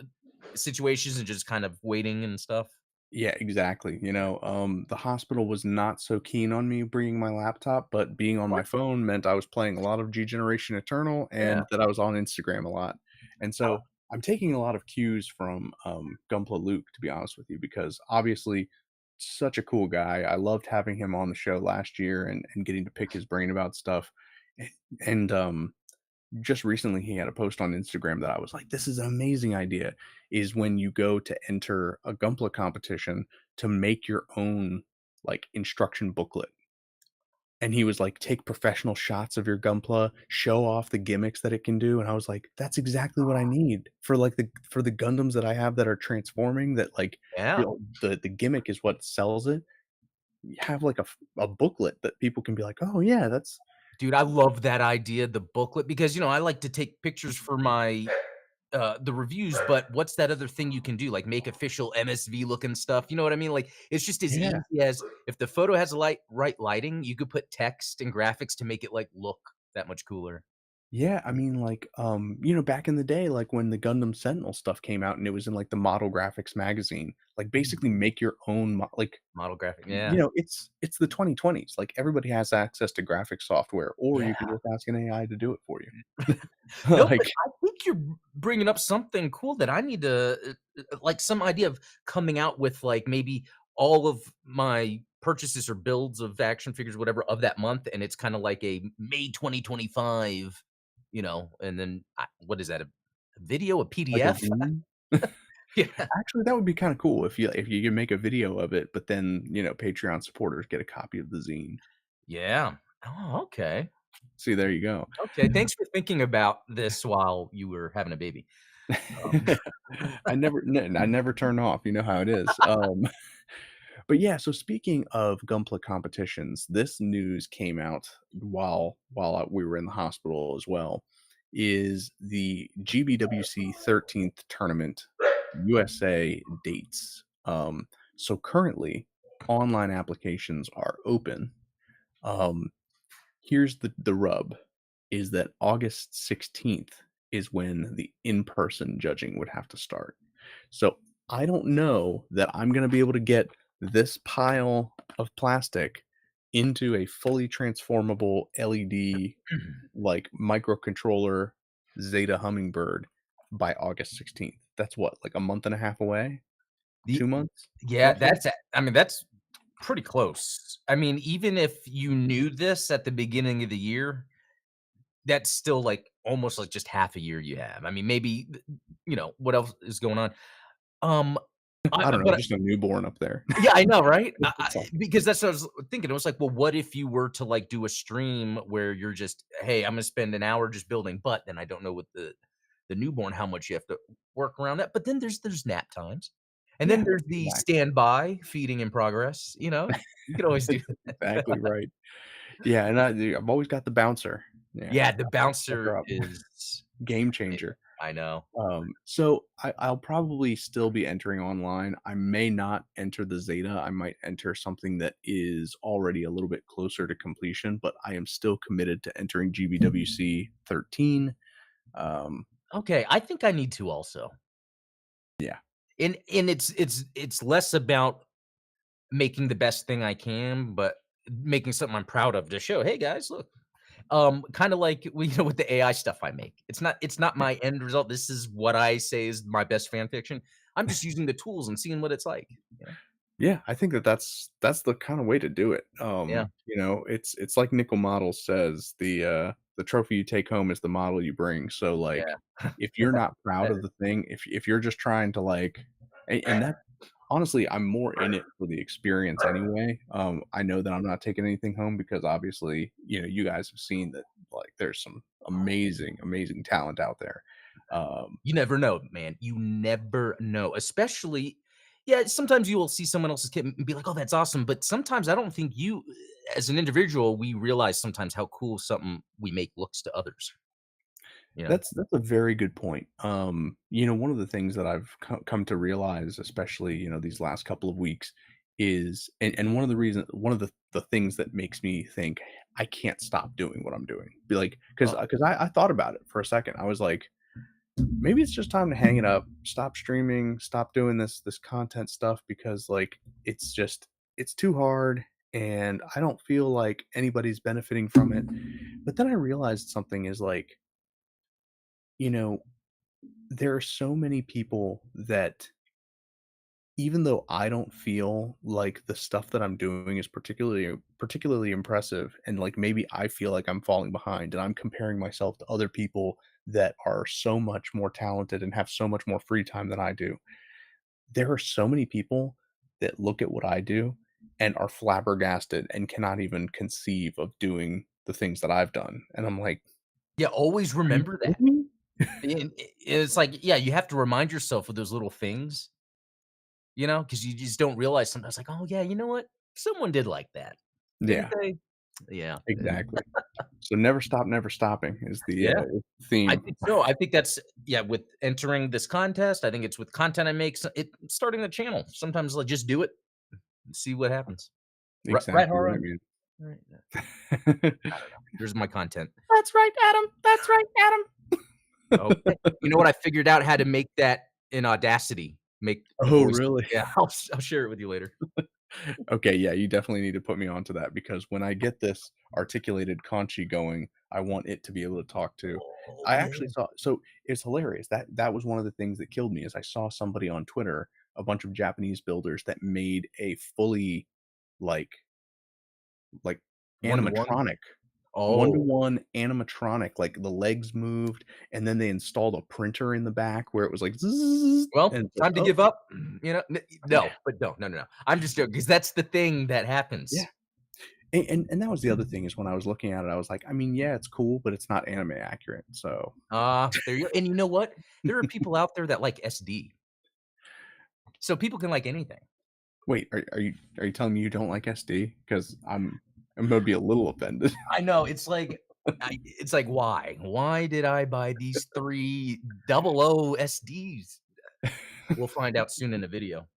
Speaker 2: situations and just kind of waiting and stuff?
Speaker 1: Yeah, exactly. The hospital was not so keen on me bringing my laptop, but being on my
Speaker 2: Or
Speaker 1: phone meant I was playing a lot of G Generation Eternal
Speaker 2: yeah.
Speaker 1: and that I was on Instagram a lot. And so I'm taking a lot of cues from Gunpla Luke, to be honest with you, because obviously such a cool guy. I loved having him on the show last year and getting to pick his brain about stuff. And just recently he had a post on Instagram that I was like, "This is an amazing idea," is when you go to enter a Gunpla competition to make your own, like, instruction booklet. And he was like, "Take professional shots of your Gunpla, show off the gimmicks that it can do," and I was like, "That's exactly what I need for, like, the Gundams that I have that are transforming that, like,
Speaker 2: Yeah.
Speaker 1: the gimmick is what sells it." You have, like, a booklet that people can be like, "Oh, yeah, that's."
Speaker 2: Dude, I love that idea, the booklet, because, I like to take pictures for my the reviews, but what's that other thing you can do? Like, make official MSV looking stuff, you know what I mean? Like, it's just as
Speaker 1: Yeah.
Speaker 2: easy as if the photo has right lighting, you could put text and graphics to make it, like, look that much cooler.
Speaker 1: Yeah, I mean, like, back in the day, like, when the Gundam Sentinel stuff came out and it was in, like, the Model Graphics magazine, like, basically make your own
Speaker 2: Model graphic, yeah.
Speaker 1: it's the 2020s, like, everybody has access to graphics software, or
Speaker 2: Yeah.
Speaker 1: you can just ask an AI to do it for you.
Speaker 2: No, but
Speaker 1: Like,
Speaker 2: I think you're bringing up something cool that I need to, like, some idea of coming out with, like, maybe all of my purchases or builds of action figures, whatever, of that month, and it's kinda like a May 2025, and then what is that, a video, a
Speaker 1: like a
Speaker 2: PDF?
Speaker 1: zine?
Speaker 2: Yeah.
Speaker 1: Actually, that would be kinda cool if you can make a video of it, but then, Patreon supporters get a copy of the zine.
Speaker 2: Yeah. Oh, okay.
Speaker 1: See, there you go.
Speaker 2: Okay, thanks for thinking about this while you were having a baby. Um,
Speaker 1: I never turn off, you know how it is. But yeah, so speaking of Gunpla competitions, this news came out while we were in the hospital as well, is the GBWC 13th tournament USA dates. So currently, online applications are open. Um, Here's the rub, is that August 16th is when the in-person judging would have to start. So, I don't know that I'm gonna be able to get this pile of plastic into a fully transformable LED, like, microcontroller Zeta Hummingbird by August 16th. That's what, like, a month and a half away?
Speaker 2: the
Speaker 1: 2 months,
Speaker 2: Yeah,
Speaker 1: roughly?
Speaker 2: I mean, that's pretty close. I mean, even if you knew this at the beginning of the year, that's still, like, almost, like, just half a year you have. I mean, maybe, what else is going on? Um,
Speaker 1: I don't know,
Speaker 2: but
Speaker 1: just a newborn up there.
Speaker 2: yeah, I know, right?
Speaker 1: It's all
Speaker 2: Because that's what I was thinking. It was like, well, what if you were to, like, do a stream where you're just, "Hey, I'm gonna spend an hour just building," but then I don't know with the newborn how much you have to work around that. But then there's nap times, and then
Speaker 1: Yeah,
Speaker 2: there's the
Speaker 1: exactly.
Speaker 2: standby feeding in progress, you could always do
Speaker 1: Exactly right. Yeah, and I've always got the bouncer. Yeah,
Speaker 2: Yeah, the
Speaker 1: I'll pick
Speaker 2: bouncer
Speaker 1: her up.
Speaker 2: is
Speaker 1: Game
Speaker 2: it
Speaker 1: changer.
Speaker 2: I know.
Speaker 1: So I'll probably still be entering online. I may not enter the Zeta. I might enter something that is already a little bit closer to completion, but I am still committed to entering GBWC 13. Um,
Speaker 2: Okay, I think I need to also.
Speaker 1: yeah.
Speaker 2: And it's less about making the best thing I can, but making something I'm proud of to show, "Hey, guys, look." Kinda like, well, with the AI stuff I make. It's not my end result. This is what I say is my best fan fiction. I'm just using the tools and seeing what it's like, you know?
Speaker 1: Yeah, I think that that's the kinda way to do it.
Speaker 2: Yeah,
Speaker 1: It's like Nickel Models says, the trophy you take home is the model you bring. So, like,
Speaker 2: yeah.
Speaker 1: if
Speaker 2: Yeah,
Speaker 1: you're not proud
Speaker 2: better.
Speaker 1: of the thing, if you're just trying to, like and that honestly, I'm more in it for the experience anyway. I know that I'm not taking anything home because obviously, you guys have seen that, like, there's some amazing, amazing talent out there. Um
Speaker 2: You never know, man. You never know, especially yeah, sometimes you will see someone else's kid and be like, "Oh, that's awesome," but sometimes I don't think you as an individual, we realize sometimes how cool something we make looks to others, you know?
Speaker 1: That's a very good point. One of the things that I've come to realize, especially these last couple of weeks, is and one of the things that makes me think I can't stop doing what I'm doing. Be like,
Speaker 2: Oh,
Speaker 1: because I thought about it for a second. I was like, maybe it's just time to hang it up, stop streaming, stop doing this content stuff because like it's too hard and I don't feel like anybody's benefiting from it. But then I realized something is like, you know, there are so many people that even though I don't feel like the stuff that I'm doing is particularly impressive and like maybe I feel like I'm falling behind and I'm comparing myself to other people that are so much more talented and have so much more free time than I do. There are so many people that look at what I do and are flabbergasted and cannot even conceive of doing the things that I've done. And I'm like,
Speaker 2: yeah, always
Speaker 1: "Are you
Speaker 2: remember that.
Speaker 1: kidding me?"
Speaker 2: And it's like, yeah, you have to remind yourself of those little things, because you just don't realize sometimes like, "Oh, yeah, you know what? Someone did like that. Didn't
Speaker 1: Yeah,
Speaker 2: they?" Yeah.
Speaker 1: exactly. So never stop, never stopping is
Speaker 2: Yeah.
Speaker 1: the
Speaker 2: I
Speaker 1: theme.
Speaker 2: think so. I think that's yeah, with entering this contest, I think it's with content I make, starting the channel. Sometimes like just do it and see what happens. Right,
Speaker 1: Exactly
Speaker 2: Hara?
Speaker 1: right, man.
Speaker 2: Right, I don't know. Here's my content.
Speaker 1: That's right, Adam. That's right, Adam.
Speaker 2: Okay. You know what? I figured out how to make that in Audacity, make the
Speaker 1: Oh,
Speaker 2: voice.
Speaker 1: really?
Speaker 2: Yeah, I'll share it with you later.
Speaker 1: Okay, yeah, you definitely need to put me onto that because when I get this articulated Conchi going, I want it to be able to talk to.
Speaker 2: Oh,
Speaker 1: I actually
Speaker 2: yeah.
Speaker 1: saw so it's hilarious. That was one of the things that killed me is I saw somebody on Twitter, a bunch of Japanese builders that made a fully like like
Speaker 2: One to one?
Speaker 1: animatronic
Speaker 2: Oh,
Speaker 1: one-to-one animatronic, like, the legs moved, and then they installed a printer in the back where it was like, "Zzz,"
Speaker 2: well,
Speaker 1: and it's like,
Speaker 2: time to
Speaker 1: "Oh,
Speaker 2: give up. No,
Speaker 1: yeah,
Speaker 2: but no, no, no, no. I'm just joking because that's the thing that
Speaker 1: yeah."
Speaker 2: happens.
Speaker 1: And that was the other thing is when I was looking at it, I was like, I mean, yeah, it's cool, but it's not anime accurate, so
Speaker 2: There you go, and you know what? There are people out there that like SD, so people can like anything.
Speaker 1: wait, are you telling me you don't like SD? Because I'm gonna be a little offended.
Speaker 2: I know, it's like, why? Why did I buy these 3 double O SDs? We'll find out soon in the video.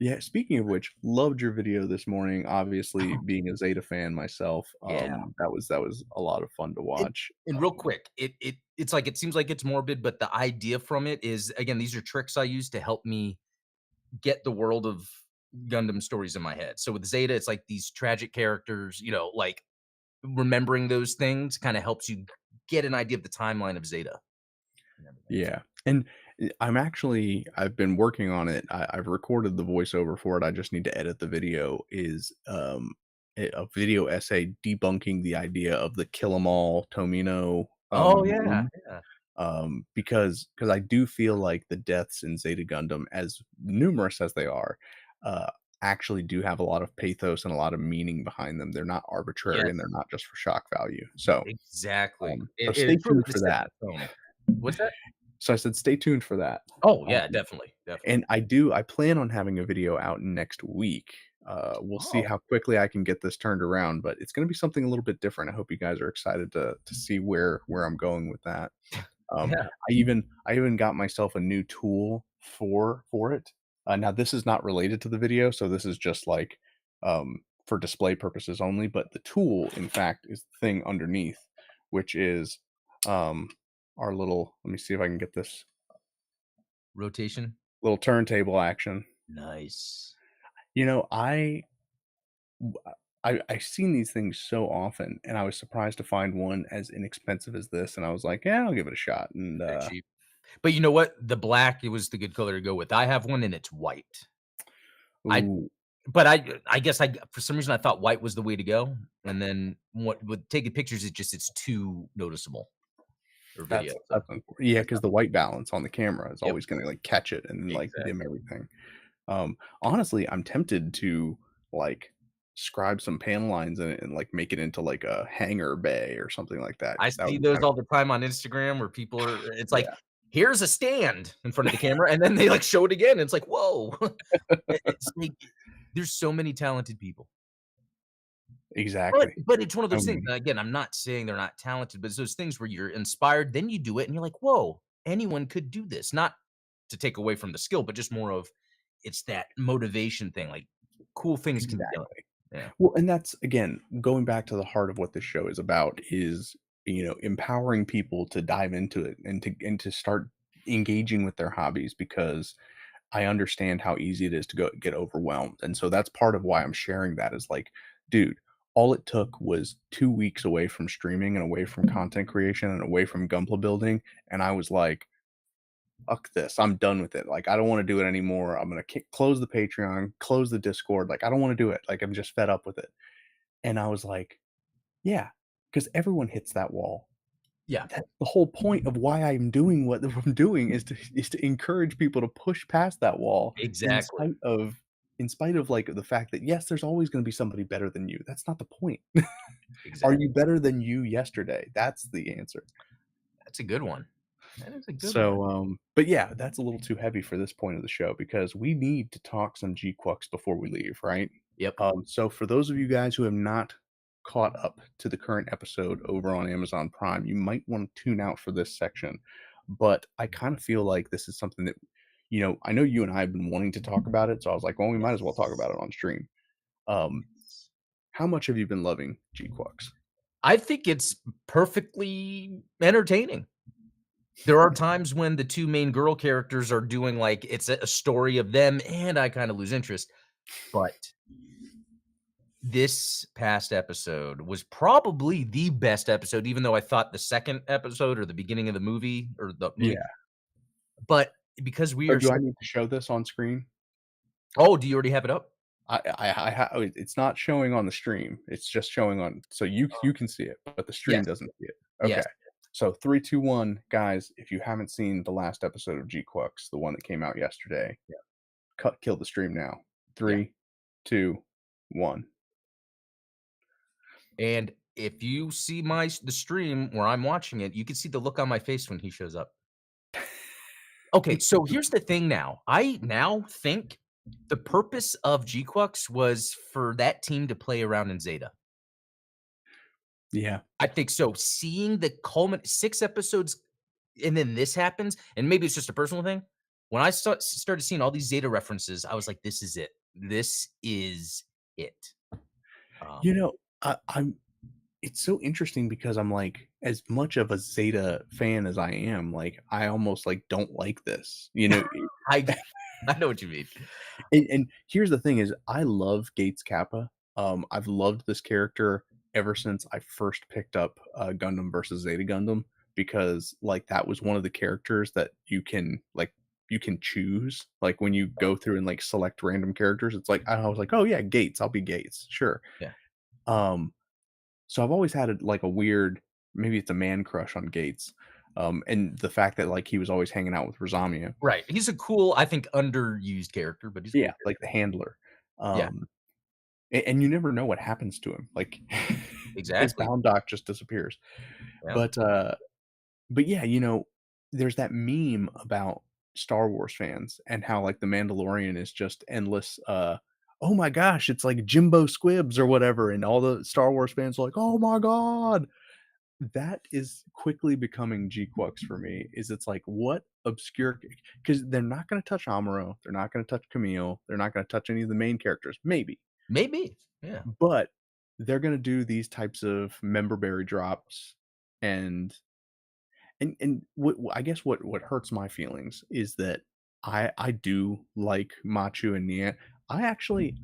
Speaker 1: Yeah, speaking of which, loved your video this morning, obviously, being a Zeta fan myself,
Speaker 2: Yeah.
Speaker 1: that was a lot of fun to
Speaker 2: It
Speaker 1: watch,
Speaker 2: and real quick, it's like it seems like it's morbid, but the idea from it is again, these are tricks I use to help me get the world of Gundam stories in my head. So with Zeta, it's like these tragic characters, like remembering those things kinda helps you get an idea of the timeline of Zeta and everything.
Speaker 1: yeah, and, I've been working on it. I've recorded the voiceover for it, I just need to edit the video, is, a video essay debunking the idea of the Kill 'Em All Tomino,
Speaker 2: Oh, yeah,
Speaker 1: meme,
Speaker 2: yeah.
Speaker 1: because I do feel like the deaths in Zeta Gundam, as numerous as they are, uh, actually do have a lot of pathos and a lot of meaning behind them. They're not arbitrary, and they're
Speaker 2: Yes,
Speaker 1: not just for shock value. So,
Speaker 2: exactly.
Speaker 1: so stay
Speaker 2: It's really
Speaker 1: tuned
Speaker 2: to
Speaker 1: for
Speaker 2: set the
Speaker 1: that.
Speaker 2: tone. What's that?
Speaker 1: So I said, "Stay tuned for that."
Speaker 2: Oh,
Speaker 1: Um,
Speaker 2: yeah, definitely, definitely.
Speaker 1: and I plan on having a video out next week. We'll see
Speaker 2: Oh,
Speaker 1: how quickly I can get this turned around, but it's gonna be something a little bit different. I hope you guys are excited to see where I'm going with that. Um,
Speaker 2: yeah.
Speaker 1: I even got myself a new tool for it. Now this is not related to the video, so this is just like, for display purposes only, but the tool, in fact, is the thing underneath, which is, um, our little let me see if I can get this
Speaker 2: Rotation?
Speaker 1: little turntable action.
Speaker 2: Nice.
Speaker 1: You know, I've seen these things so often, and I was surprised to find one as inexpensive as this, and I was like, "Yeah, I'll give it a shot," and,
Speaker 2: They're cheap. But you know what? The black, it was the good color to go with. I have one and it's white. I
Speaker 1: Ooh,
Speaker 2: but I guess for some reason, I thought white was the way to go, and then what with taking pictures, it's too noticeable or video, so
Speaker 1: that's unfortunate. Yeah,
Speaker 2: that's
Speaker 1: because
Speaker 2: not
Speaker 1: the white balance on the camera is
Speaker 2: yep,
Speaker 1: always gonna, like, catch it and then, like, dim
Speaker 2: exactly.
Speaker 1: everything. Honestly, I'm tempted to, like, scribe some pan lines in it and, like, make it into, like, a hangar bay or something like that,
Speaker 2: I
Speaker 1: because that would
Speaker 2: see
Speaker 1: be
Speaker 2: those
Speaker 1: kind of
Speaker 2: all the time on Instagram where people are it's like,
Speaker 1: yeah.
Speaker 2: "Here's a stand in front of the camera," and then they, like, show it again, and it's like, "Whoa." It's like there's so many talented people.
Speaker 1: Exactly.
Speaker 2: But it's one of
Speaker 1: So
Speaker 2: those things,
Speaker 1: many.
Speaker 2: and again, I'm not saying they're not talented, but it's those things where you're inspired, then you do it, and you're like, "Whoa, anyone could do this." Not to take away from the skill, but just more of it's that motivation thing, like, cool things can be done.
Speaker 1: Exactly.
Speaker 2: Yeah.
Speaker 1: Well, and that's again, going back to the heart of what this show is about is, empowering people to dive into it and to start engaging with their hobbies because I understand how easy it is to get overwhelmed. And so that's part of why I'm sharing that is like, dude, all it took was 2 weeks away from streaming and away from content creation and away from Gunpla building, and I was like, "Fuck this. I'm done with it. Like, I don't wanna do it anymore. I'm gonna close the Patreon, close the Discord. Like, I don't wanna do it. Like, I'm just fed up with it." And I was like, "Yeah, because everyone hits that wall.
Speaker 2: Yeah,
Speaker 1: That's the whole point of why I'm doing what I'm doing is to encourage people to push past that wall
Speaker 2: exactly,
Speaker 1: in spite of, like, the fact that, yes, there's always gonna be somebody better than you. That's not the point. Are
Speaker 2: exactly.
Speaker 1: you better than you yesterday? That's the answer.
Speaker 2: That's a good one. That is a good one.
Speaker 1: So, but yeah, that's a little too heavy for this point of the show because we need to talk some Gquuuuuux before we leave, right?
Speaker 2: Yep.
Speaker 1: So for those of you guys who have not caught up to the current episode over on Amazon Prime, you might want to tune out for this section. But I kind of feel like this is something that, I know you and I have been wanting to talk about it, so I was like, well, we might as well talk
Speaker 2: Yes.
Speaker 1: about it on stream. Um, how much have you been loving Gquuuuuux?
Speaker 2: I think it's perfectly entertaining. There are times when the 2 main girl characters are doing, like it's a story of them, and I kinda lose interest, but this past episode was probably the best episode, even though I thought the 2nd episode or the beginning of the movie or the movie
Speaker 1: Yeah.
Speaker 2: but because we
Speaker 1: Oh,
Speaker 2: are
Speaker 1: do I
Speaker 2: so
Speaker 1: need to show this on screen?
Speaker 2: Oh, do you already have it up?
Speaker 1: It's not showing on the stream. It's just showing on so you can see it, but the stream
Speaker 2: Yes,
Speaker 1: doesn't see it.
Speaker 2: yes,
Speaker 1: Okay. So 3, 2, 1, guys, if you haven't seen the last episode of Gquuuuuux, the one that came out yesterday,
Speaker 2: yeah,
Speaker 1: kill the stream now.
Speaker 2: yeah,
Speaker 1: 3, 2, 1.
Speaker 2: and if you see the stream where I'm watching it, you can see the look on my face when he shows up. Okay, so here's the thing now. I now think the purpose of Gquux was for that team to play around in Zeta.
Speaker 1: Yeah.
Speaker 2: I think so. Seeing the 6 episodes and then this happens, and maybe it's just a personal thing. When I started seeing all these Zeta references, I was like, "This is it. This is it." Um,
Speaker 1: You know, I'm it's so interesting because I'm like, as much of a Zeta fan as I am, like, I almost, like, don't like this,
Speaker 2: I I know what you mean.
Speaker 1: And here's the thing is I love Gates Kappa. I've loved this character ever since I first picked up, Gundam versus Zeta Gundam because, like, that was one of the characters that you can choose. Like, when you go through and, like, select random characters, it's like I was like, "Oh, yeah, Gates, I'll be Gates, sure."
Speaker 2: Yeah,
Speaker 1: Um, so I've always had like, a weird maybe it's a man crush on Gates, and the fact that, like, he was always hanging out with Rosamia.
Speaker 2: right. He's a cool, I think, underused character, but he's a
Speaker 1: Yeah,
Speaker 2: cool
Speaker 1: like the
Speaker 2: character.
Speaker 1: handler.
Speaker 2: Yeah,
Speaker 1: Um and you never know what happens to him, like, his
Speaker 2: exactly.
Speaker 1: bound doc just disappears.
Speaker 2: Yeah.
Speaker 1: But, yeah, there's that meme about Star Wars fans and how, like, The Mandalorian is just endless, "Oh my gosh, it's like Jimbo Squibbs," or whatever, and all the Star Wars fans are like, "Oh my god." That is quickly becoming Gquux for me, is it's like, what obscure because 'cause they're not gonna touch Amuro, they're not gonna touch Camille, they're not gonna touch any of the main characters, maybe.
Speaker 2: Maybe. Yeah.
Speaker 1: But they're gonna do these types of member berry drops, and I guess what hurts my feelings is that I do like Machu and Nia. I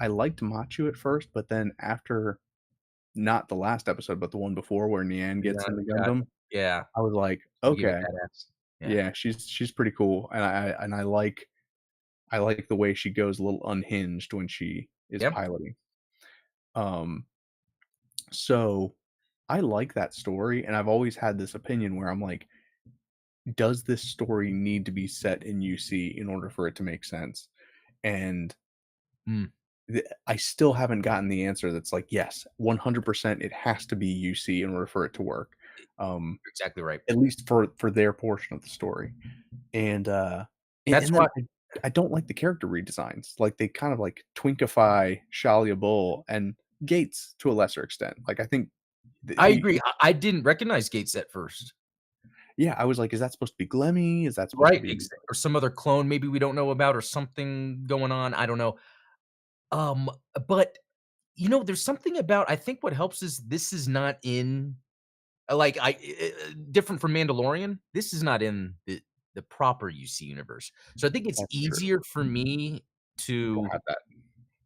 Speaker 1: liked Machu at first, but then after not the last episode, but the one before where Nian
Speaker 2: Yeah,
Speaker 1: gets in the
Speaker 2: got
Speaker 1: Gundam,
Speaker 2: yeah.
Speaker 1: I was like,
Speaker 2: She became
Speaker 1: "Okay,
Speaker 2: a badass. Yeah.
Speaker 1: yeah, she's pretty cool," and I like I like the way she goes a little unhinged when she is
Speaker 2: Yep.
Speaker 1: piloting. Um, so I like that story, and I've always had this opinion where I'm like, does this story need to be set in UC in order for it to make sense? And
Speaker 2: Mm,
Speaker 1: I still haven't gotten the answer that's like, yes, 100% it has to be UC in order for it to work. Um,
Speaker 2: exactly right.
Speaker 1: at least for their portion of the story. And,
Speaker 2: That's
Speaker 1: and then
Speaker 2: why
Speaker 1: I don't like the character redesigns. Like, they kind of, like, twinkify Shalia Bull and Gates to a lesser extent. Like, I think
Speaker 2: I
Speaker 1: the
Speaker 2: agree. I didn't recognize Gates at first.
Speaker 1: yeah, I was like, "Is that supposed to be Glemmy? Is that supposed to
Speaker 2: Right,
Speaker 1: be"
Speaker 2: or some other clone maybe we don't know about or something going on, I don't know. Um, but, there's something about I think what helps is this is not in like, different from Mandalorian, this is not in the proper UC universe. So I think it's
Speaker 1: That's true.
Speaker 2: easier for me
Speaker 1: To
Speaker 2: to
Speaker 1: have that.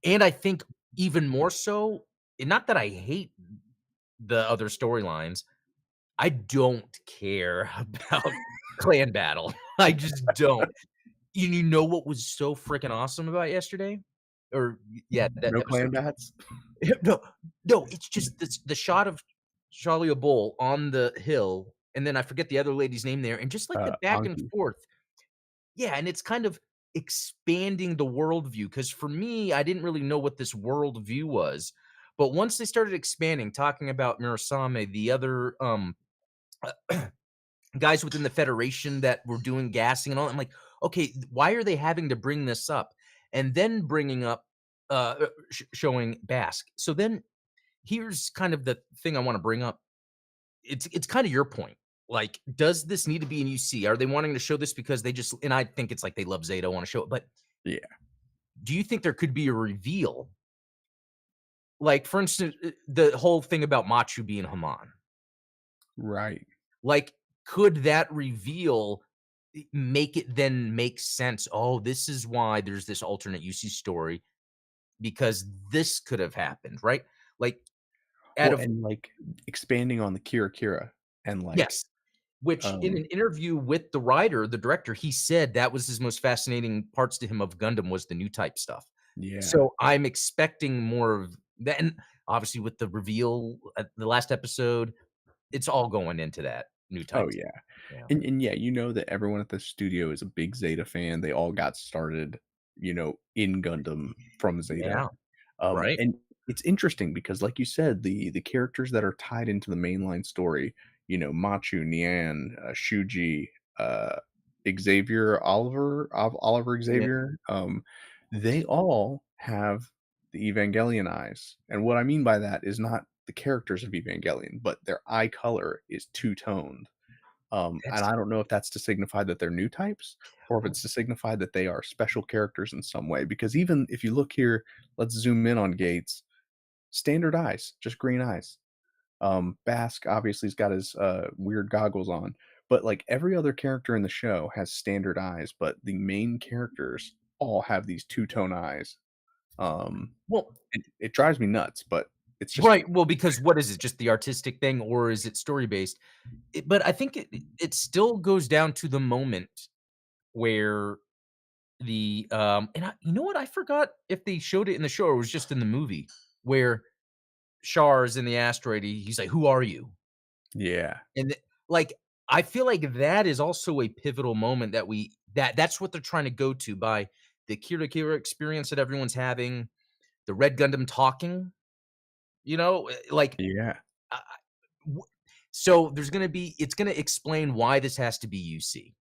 Speaker 2: and I think even more so, and not that I hate the other storylines, I don't care about clan battle. I just don't. You know what was so freaking awesome about yesterday? Or yeah, that
Speaker 1: No clan
Speaker 2: episode
Speaker 1: bats?
Speaker 2: no, no, it's just the shot of Shalia Bull on the hill, and then I forget the other lady's name there, and just, like, the back and
Speaker 1: Anki.
Speaker 2: forth. Yeah, and it's kind of expanding the worldview. Because for me, I didn't really know what this worldview was, but once they started expanding, talking about Murasame, the other, guys within the Federation that were doing gassing and all, I'm like, "Okay, why are they having to bring this up?" And then bringing up, showing Basque. So then here's kind of the thing I wanna bring up. It's kinda your point. Like, does this need to be in UC? Are they wanting to show this because they just and I think it's like they love Zeta, wanna show it, but
Speaker 1: Yeah,
Speaker 2: do you think there could be a reveal? Like, for instance, the whole thing about Machu being Haman.
Speaker 1: right.
Speaker 2: Like, could that reveal make it then make sense? "Oh, this is why there's this alternate UC story because this could have happened," right? Like, out
Speaker 1: Well,
Speaker 2: of
Speaker 1: and, like, expanding on the Kira Kira and, like,
Speaker 2: yes. Which in
Speaker 1: um
Speaker 2: an interview with the writer, the director, he said that was his most fascinating parts to him of Gundam was the new type stuff.
Speaker 1: yeah.
Speaker 2: So, I'm expecting more of that and obviously with the reveal at the last episode, it's all going into that new
Speaker 1: Oh,
Speaker 2: type
Speaker 1: yeah.
Speaker 2: stuff. Yeah.
Speaker 1: And yeah, you know that everyone at the studio is a big Zeta fan. They all got started, in Gundam from Zeta.
Speaker 2: Yeah, right?
Speaker 1: And it's interesting because, like you said, the characters that are tied into the mainline story, Machu, Nian, Shuji, uh, Xavier, Oliver
Speaker 2: Yeah,
Speaker 1: Xavier, they all have the Evangelion eyes. And what I mean by that is not the characters of Evangelion, but their eye color is two toned. And
Speaker 2: that's
Speaker 1: I don't know if that's to signify that they're new types or if it's to signify that they are special characters in some way. Because even if you look here, let's zoom in on Gates. Standard eyes, just green eyes. Basque obviously has got his weird goggles on, but like every other character in the show has standard eyes, but the main characters all have these two tone eyes.
Speaker 2: well,
Speaker 1: It drives me nuts, but it's just
Speaker 2: right, well, because what is it, just the artistic thing or is it story based? But I think it still goes down to the moment where and you know what? I forgot if they showed it in the show or it was just in the movie where Char is in the asteroid. He's like, "Who are you?"
Speaker 1: yeah,
Speaker 2: And like, I feel like that is also a pivotal moment that's what they're trying to go to by the Kira Kira experience that everyone's having, the Red Gundam talking, like
Speaker 1: yeah.
Speaker 2: I w so there's gonna be it's gonna explain why this has to be UC.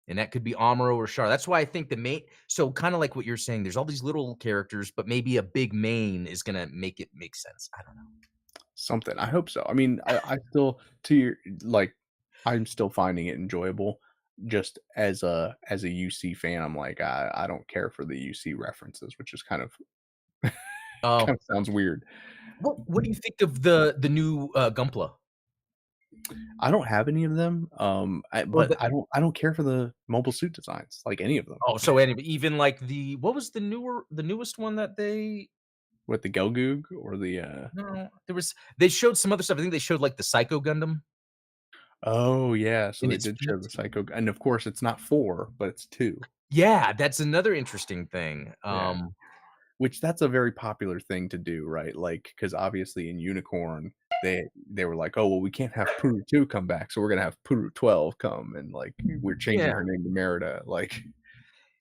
Speaker 2: And that could be Amuro or Char. That's why I think the main so kinda like what you're saying, there's all these little characters, but maybe a big main is gonna make it make sense. I don't know.
Speaker 1: Something. I hope so. I mean, I still to your like, I'm still finding it enjoyable. Just as a UC fan, I'm like, I don't care for the UC references, which is kind of
Speaker 2: Oh,
Speaker 1: sounds weird.
Speaker 2: what do you think of the new, Gunpla?
Speaker 1: I don't have any of them,
Speaker 2: Or
Speaker 1: but
Speaker 2: the
Speaker 1: I don't care for the mobile suit designs, like any of them.
Speaker 2: oh, so anyway, even like what was the newest one that they
Speaker 1: With the Gelgoog or the
Speaker 2: no, they showed some other stuff. I think they showed like the Psycho Gundam.
Speaker 1: Oh, yeah, so
Speaker 2: in
Speaker 1: they
Speaker 2: its
Speaker 1: did show
Speaker 2: feet.
Speaker 1: the Psycho and of course, it's not 4, but it's 2.
Speaker 2: Yeah, that's another interesting thing.
Speaker 1: Yeah. Which that's a very popular thing to do, right? Like, because obviously in Unicorn, they were like, "Oh, well, we can't have Puru 2 come back, so we're gonna have Puru 12 come, and, like, we're changing
Speaker 2: Yeah,
Speaker 1: her name to Merida," like,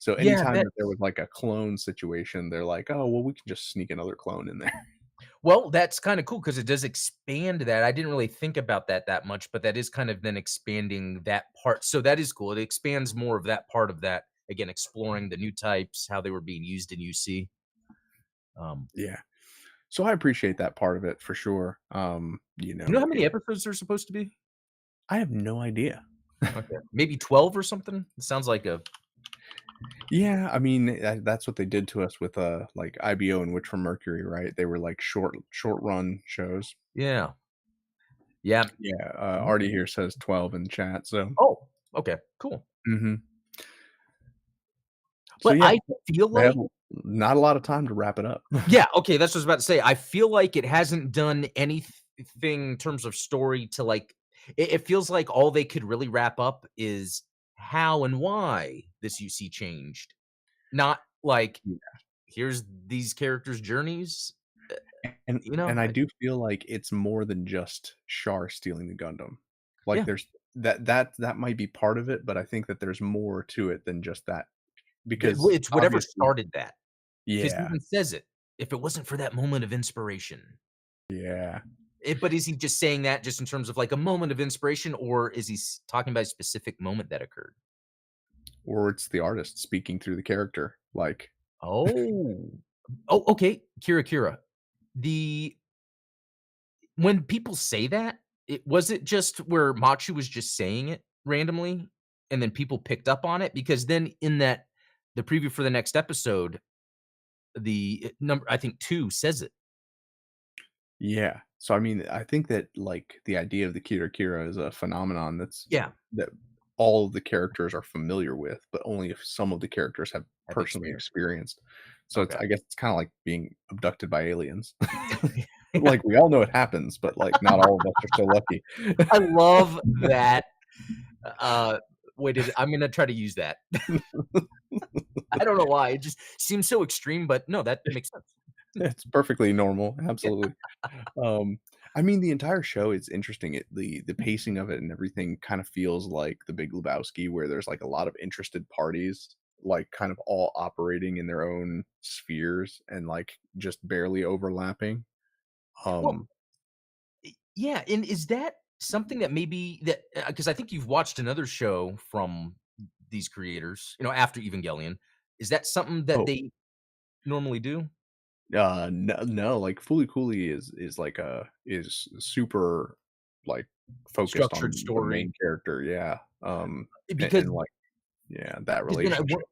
Speaker 1: so
Speaker 2: yeah,
Speaker 1: anytime
Speaker 2: that
Speaker 1: that there was, like, a clone situation, they're like, "Oh, well, we can just sneak another clone in there."
Speaker 2: well, that's kinda cool because it does expand that. I didn't really think about that much, but that is kind of then expanding that part. So that is cool. It expands more of that part of that, again, exploring the new types, how they were being used in UC. Um,
Speaker 1: Yeah. So I appreciate that part of it for sure,
Speaker 2: you know how many episodes there's supposed to be?
Speaker 1: I have no idea.
Speaker 2: Okay, maybe 12 or something? It sounds like a
Speaker 1: Yeah, I mean, that's what they did to us with, like, IBO and Witch from Mercury, right? They were, like, short run shows.
Speaker 2: yeah, yeah.
Speaker 1: Yeah,
Speaker 2: Mhm.
Speaker 1: Artie here says 12 in the chat, so
Speaker 2: Oh, okay, cool.
Speaker 1: mhm. So,
Speaker 2: But
Speaker 1: yeah,
Speaker 2: I feel
Speaker 1: they have
Speaker 2: like
Speaker 1: not a lot of time to wrap it up.
Speaker 2: yeah, okay, that's what I was about to say. I feel like it hasn't done anything in terms of story to, like it feels like all they could really wrap up is how and why this UC changed, not like, "Here's these characters' journeys," uh,
Speaker 1: And
Speaker 2: you know?
Speaker 1: and I do feel like it's more than just Char stealing the Gundam. Like,
Speaker 2: Yeah.
Speaker 1: there's that might be part of it, but I think that there's more to it than just that, because
Speaker 2: It's whatever
Speaker 1: obviously
Speaker 2: started that, because he
Speaker 1: yeah,
Speaker 2: even says it, "If it wasn't for that moment of inspiration."
Speaker 1: yeah,
Speaker 2: But is he just saying that just in terms of, like, a moment of inspiration, or is he talking about a specific moment that occurred?
Speaker 1: or it's the artist speaking through the character, like
Speaker 2: Oh. Oh, okay. Kira. The when people say that, it just where Machu was just saying it randomly, and then people picked up on it? Because then in that the preview for the next episode, the number I think 2 says it.
Speaker 1: yeah. So, I mean, I think that, like, the idea of the Kira is a phenomenon
Speaker 2: Yeah,
Speaker 1: that all of the characters are familiar with, but only if some of the characters have
Speaker 2: have
Speaker 1: personally
Speaker 2: experience.
Speaker 1: experienced. So it's
Speaker 2: Okay.
Speaker 1: I guess it's kinda like being abducted by aliens. Like, we all know it happens, but, like, not all of us are so lucky.
Speaker 2: I love that, uh, I'm gonna try to use that. I don't know why, it just seems so extreme, but no, that makes sense.
Speaker 1: It's perfectly normal,
Speaker 2: Yeah.
Speaker 1: absolutely. Um, I mean, the entire show is interesting. The pacing of it and everything kind of feels like The Big Lebowski, where there's, like, a lot of interested parties, like, kind of all operating in their own spheres and, like, just barely overlapping.
Speaker 2: Well,
Speaker 1: Um
Speaker 2: yeah, and is that something that maybe that because I think you've watched another show from these creators, after Evangelion. Is that something that
Speaker 1: oh,
Speaker 2: they normally do?
Speaker 1: no, like, Fooly Cooley is, like, is super, like, focused
Speaker 2: Structured
Speaker 1: on the
Speaker 2: story?
Speaker 1: main character, yeah,
Speaker 2: Because
Speaker 1: and, like yeah, that
Speaker 2: then
Speaker 1: relationship.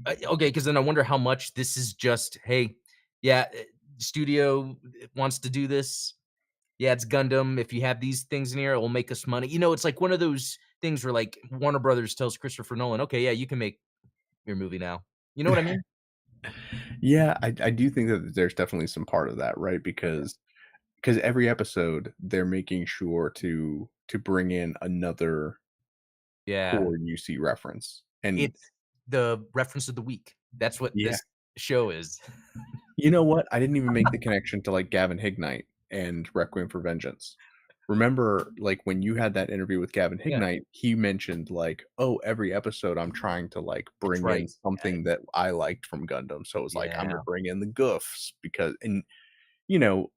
Speaker 2: okay, because then I wonder how much this is just, "Hey, yeah, studio wants to do this. Yeah, it's Gundam. If you have these things in here, it will make us money." It's like one of those things where, like, Warner Brothers tells Christopher Nolan, "Okay, yeah, you can make your movie now." You know what I mean?
Speaker 1: Yeah, I do think that there's definitely some part of that, right? Because every episode, they're making sure to bring in another
Speaker 2: Yeah.
Speaker 1: core UC reference, and
Speaker 2: It's the reference of the week. That's what
Speaker 1: yeah.
Speaker 2: this show is.
Speaker 1: You know what? I didn't even make the connection to, like, Gavin Hignite and Requiem for Vengeance. Remember, like, when you had that interview with Gavin
Speaker 2: Yeah,
Speaker 1: Hignite, he mentioned, like, "Oh, every episode I'm trying to, like,
Speaker 2: that's
Speaker 1: bring in
Speaker 2: right.
Speaker 1: something that I liked from Gundam." So it was like, "I'm
Speaker 2: Yeah.
Speaker 1: gonna bring in the goofs," because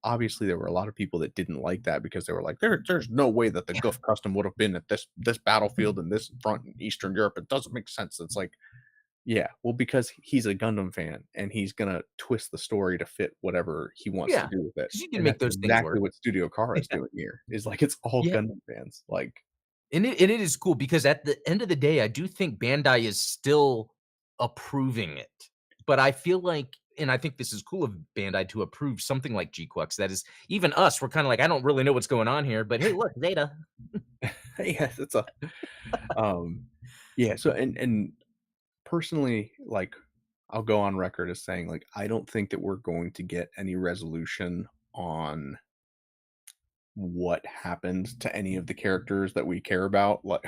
Speaker 1: obviously there were a lot of people that didn't like that because they were like, "There's no way that the goof custom would have been at this battlefield in this front in Eastern Europe. It doesn't make sense." It's like, yeah, well, because he's a Gundam fan and he's gonna twist the story to fit whatever he wants to
Speaker 2: Yeah,
Speaker 1: do with it,
Speaker 2: because you can
Speaker 1: and
Speaker 2: make
Speaker 1: that's
Speaker 2: those things
Speaker 1: exactly
Speaker 2: work.
Speaker 1: what Studio Khara is
Speaker 2: Yeah.
Speaker 1: doing here, is, like, it's all
Speaker 2: Yeah,
Speaker 1: Gundam fans, like
Speaker 2: and it is cool because at the end of the day, I do think Bandai is still approving it, but I feel like and I think this is cool of Bandai to approve something like Gquuuuuux that is even us, we're kinda like, "I don't really know what's going on here, but hey, look, Zeta."
Speaker 1: yes, it's a um, yeah, so and personally, like, I'll go on record as saying, like, I don't think that we're going to get any resolution on what happened to any of the characters that we care about. Like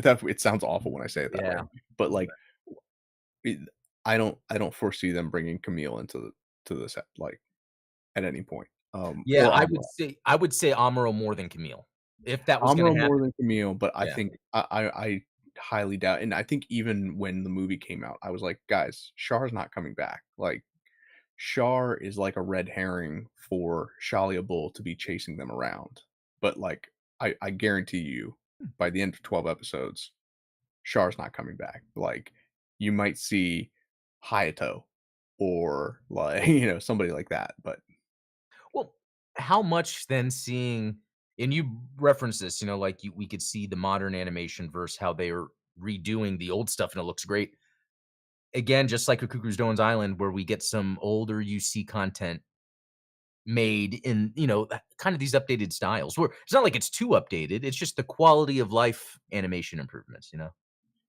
Speaker 1: that, it sounds awful when I say it that way,
Speaker 2: Yeah.
Speaker 1: but like it, I don't foresee them bringing Camille into the set like at any point.
Speaker 2: Yeah,
Speaker 1: Or Amuro.
Speaker 2: I would say Amuro more than Camille. If that was gonna
Speaker 1: Amuro more
Speaker 2: happen.
Speaker 1: than Camille, but I
Speaker 2: Yeah.
Speaker 1: think I highly doubt, and I think even when the movie came out, I was like, guys, Char's not coming back. Like Char is like a red herring for Shalia Bull to be chasing them around. But like I guarantee you, by the end of 12 episodes, Char's not coming back. Like you might see Hayato or like somebody like that. But
Speaker 2: Well, how much then seeing and you referenced this, like, we could see the modern animation versus how they are redoing the old stuff, and it looks great. Again, just like a Cuckoo's Doan's Island, where we get some older UC content made in, kind of these updated styles, where it's not like it's too updated, it's just the quality of life animation improvements.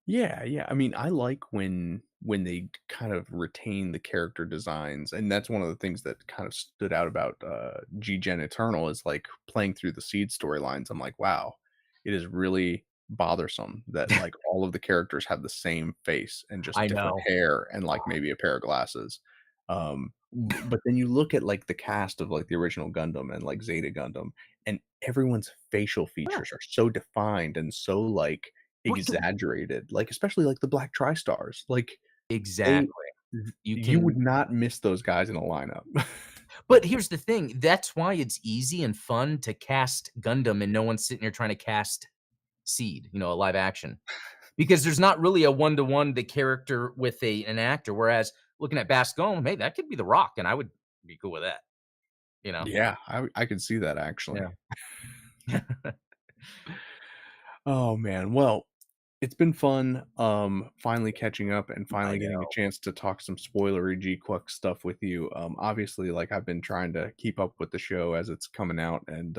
Speaker 1: yeah, yeah. I mean, I like when they kind of retain the character designs, and that's one of the things that kind of stood out about G-Gen Eternal is like playing through the seed storylines. I'm like, wow, it is really bothersome that like all of the characters have the same face and just
Speaker 2: I
Speaker 1: different
Speaker 2: know.
Speaker 1: hair and like maybe a pair of glasses. But then you look at like the cast of like the original Gundam and like Zeta Gundam, and everyone's facial
Speaker 2: Yeah,
Speaker 1: features are so defined and so like
Speaker 2: what the
Speaker 1: exaggerated, like, especially, like, the Black Tri-Stars, like, they
Speaker 2: exactly. You
Speaker 1: you would
Speaker 2: can
Speaker 1: not miss those guys in a lineup.
Speaker 2: but here's the thing, that's why it's easy and fun to cast Gundam and no one's sitting here trying to cast Seed, a live action. Because there's not really a one-to-one the character with an actor, whereas looking at Bascom, hey, that could be The Rock, and I would be cool with that, you know?
Speaker 1: Yeah, I could see that
Speaker 2: Yeah.
Speaker 1: actually. Oh, man, well, it's been fun, finally catching up and
Speaker 2: I
Speaker 1: finally getting a
Speaker 2: know.
Speaker 1: chance to talk some spoilery Gquuuuuux stuff with you. Obviously, like, I've been trying to keep up with the show as it's coming out, and,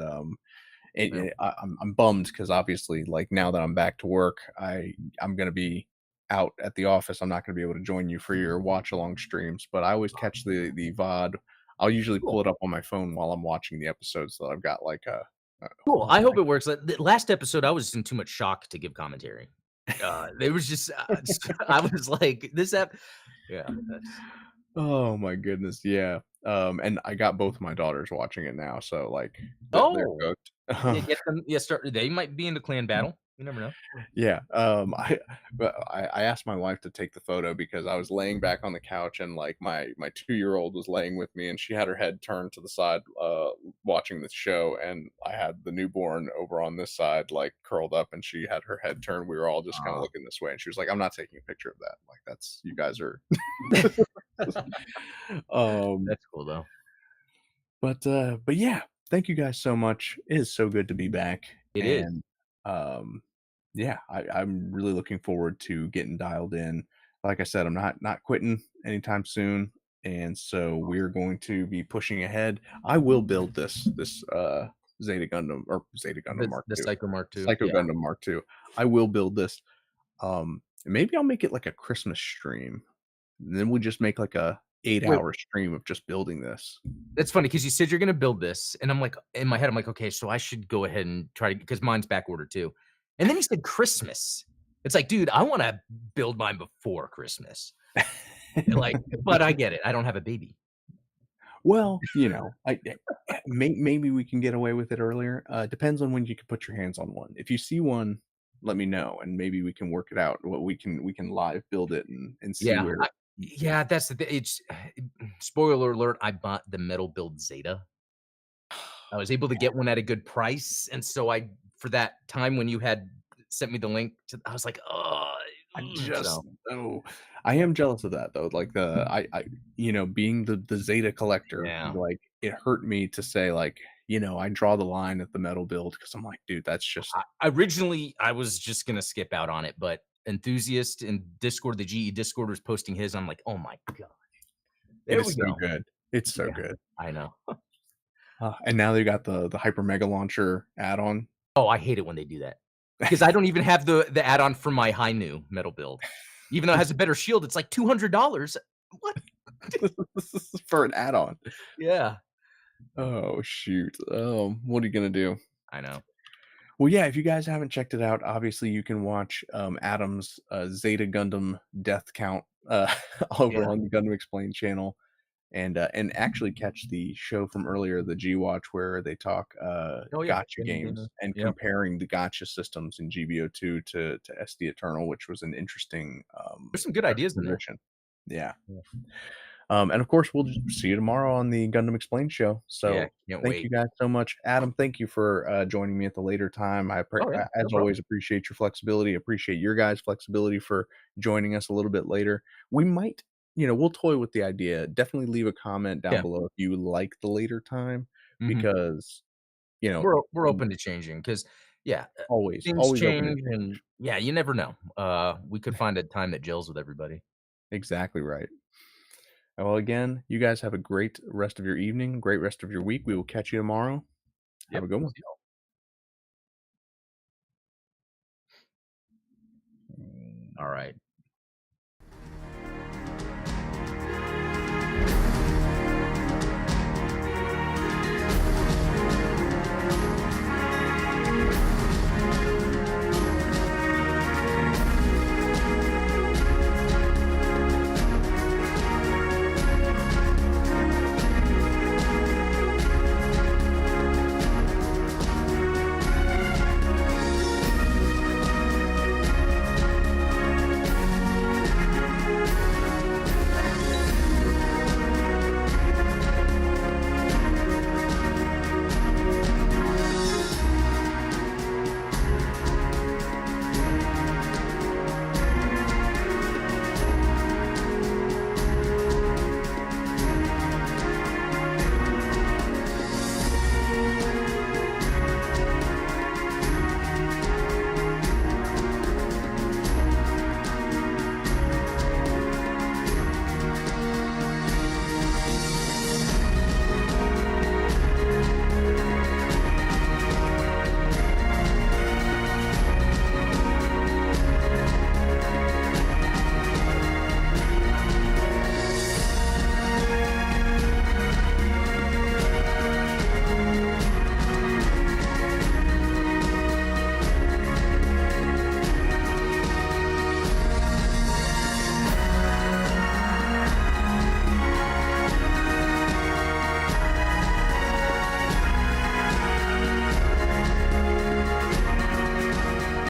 Speaker 2: Yeah.
Speaker 1: I'm bummed because obviously, like, now that I'm back to work, I'm gonna be out at the office. I'm not gonna be able to join you for your watch along streams, but I always catch the VOD. I'll usually
Speaker 2: Cool.
Speaker 1: pull it up on my phone while I'm watching the episodes, so I've got like a
Speaker 2: Cool.
Speaker 1: oh
Speaker 2: I
Speaker 1: my
Speaker 2: hope it works. The last episode, I was in too much shock to give commentary. It was just, I was like, this yeah, that's
Speaker 1: oh my goodness, yeah. And I got both my daughters watching it now, so like they're
Speaker 2: oh,
Speaker 1: cooked.
Speaker 2: yeah, get them, yeah, they might be into clan battle. You never know.
Speaker 1: Yeah, I asked my wife to take the photo because I was laying back on the couch and, like, my two-year-old was laying with me, and she had her head turned to the side, watching the show, and I had the newborn over on this side, like, curled up, and she had her head turned. We were all just kinda
Speaker 2: Aw.
Speaker 1: looking this way, and she was like, "I'm not taking a picture of that." Like, "That's you guys are" Um,
Speaker 2: That's cool, though.
Speaker 1: but yeah, thank you guys so much. It is so good to be back,
Speaker 2: It is.
Speaker 1: and, um, yeah, I'm really looking forward to getting dialed in. Like I said, I'm not quitting anytime soon, and so we're going to be pushing ahead. I will build this Zeta Gundam or Zeta Gundam Mark
Speaker 2: The
Speaker 1: II,
Speaker 2: Psycho Mark II.
Speaker 1: Psycho
Speaker 2: Yeah.
Speaker 1: Gundam Mark II. I will build this. Maybe I'll make it like a Christmas stream. Then we just make like a
Speaker 2: Wait,
Speaker 1: 8-hour stream of just building this.
Speaker 2: that's funny because you said you're gonna build this, and I'm like, in my head, I'm like, "Okay, so I should go ahead and try to," because mine's back ordered too. And then you said Christmas. It's like, dude, I wanna build mine before Christmas. Like, but I get it. I don't have a baby.
Speaker 1: Well, maybe we can get away with it earlier. Depends on when you can put your hands on one. If you see one, let me know, and maybe we can work it out. What we can live build it and see
Speaker 2: Yeah,
Speaker 1: where.
Speaker 2: yeah, that's the thing. It's spoiler alert, I bought the metal build Zeta. I was able to get one at a good price, and so I for that time when you had sent me the link to I was like, "Oh,"
Speaker 1: I just
Speaker 2: so,
Speaker 1: oh, I am jealous of that though. Like being the Zeta collector,
Speaker 2: yeah.
Speaker 1: like it hurt me to say like I draw the line at the metal build because I'm like, dude, that's just
Speaker 2: Originally, I was just gonna skip out on it, but Enthusiast in Discord, the GE Discord was posting his. I'm like, "Oh my god,
Speaker 1: it
Speaker 2: there
Speaker 1: is
Speaker 2: we
Speaker 1: so
Speaker 2: go."
Speaker 1: good. It's so
Speaker 2: Yeah,
Speaker 1: good.
Speaker 2: I know.
Speaker 1: And now they got the Hyper Mega Launcher add-on.
Speaker 2: Oh, I hate it when they do that because I don't even have the add-on for my high new metal build. Even though it has a better shield, it's like $200. What?
Speaker 1: For an add-on.
Speaker 2: Yeah.
Speaker 1: Oh, shoot. What are you gonna do?
Speaker 2: I know.
Speaker 1: Well, yeah, if you guys haven't checked it out, obviously you can watch, Adam's, Zeta Gundam death count, over
Speaker 2: Yeah.
Speaker 1: on the Gundam Explained channel, and actually catch the show from earlier, the G-Watch, where they talk,
Speaker 2: Oh, yeah.
Speaker 1: gotcha games and
Speaker 2: Yep.
Speaker 1: comparing the gotcha systems in GBO2 to SD Eternal, which was an interesting,
Speaker 2: There's some good ideas in there.
Speaker 1: juxtaposition. Yeah.
Speaker 2: Yeah.
Speaker 1: And of course, we'll just see you tomorrow on the Gundam Explained show.
Speaker 2: Yeah,
Speaker 1: So
Speaker 2: can't
Speaker 1: thank you
Speaker 2: wait.
Speaker 1: guys so much. Adam, thank you for joining me at the later time.
Speaker 2: Oh, yeah,
Speaker 1: As
Speaker 2: no problem.
Speaker 1: always, appreciate your flexibility. Appreciate your guys' flexibility for joining us a little bit later. We might, we'll toy with the idea. Definitely leave a comment down
Speaker 2: Yeah.
Speaker 1: below if you like the later time,
Speaker 2: Mhm.
Speaker 1: because, you know,
Speaker 2: We're open to changing because, yeah, things
Speaker 1: always open to
Speaker 2: change and,
Speaker 1: change.
Speaker 2: yeah, you never know. We could find a time that gels with everybody.
Speaker 1: Exactly right. Well, again, you guys have a great rest of your evening, great rest of your week. We will catch you tomorrow. Have a
Speaker 2: Yep.
Speaker 1: good one.
Speaker 2: See y'all. Alright.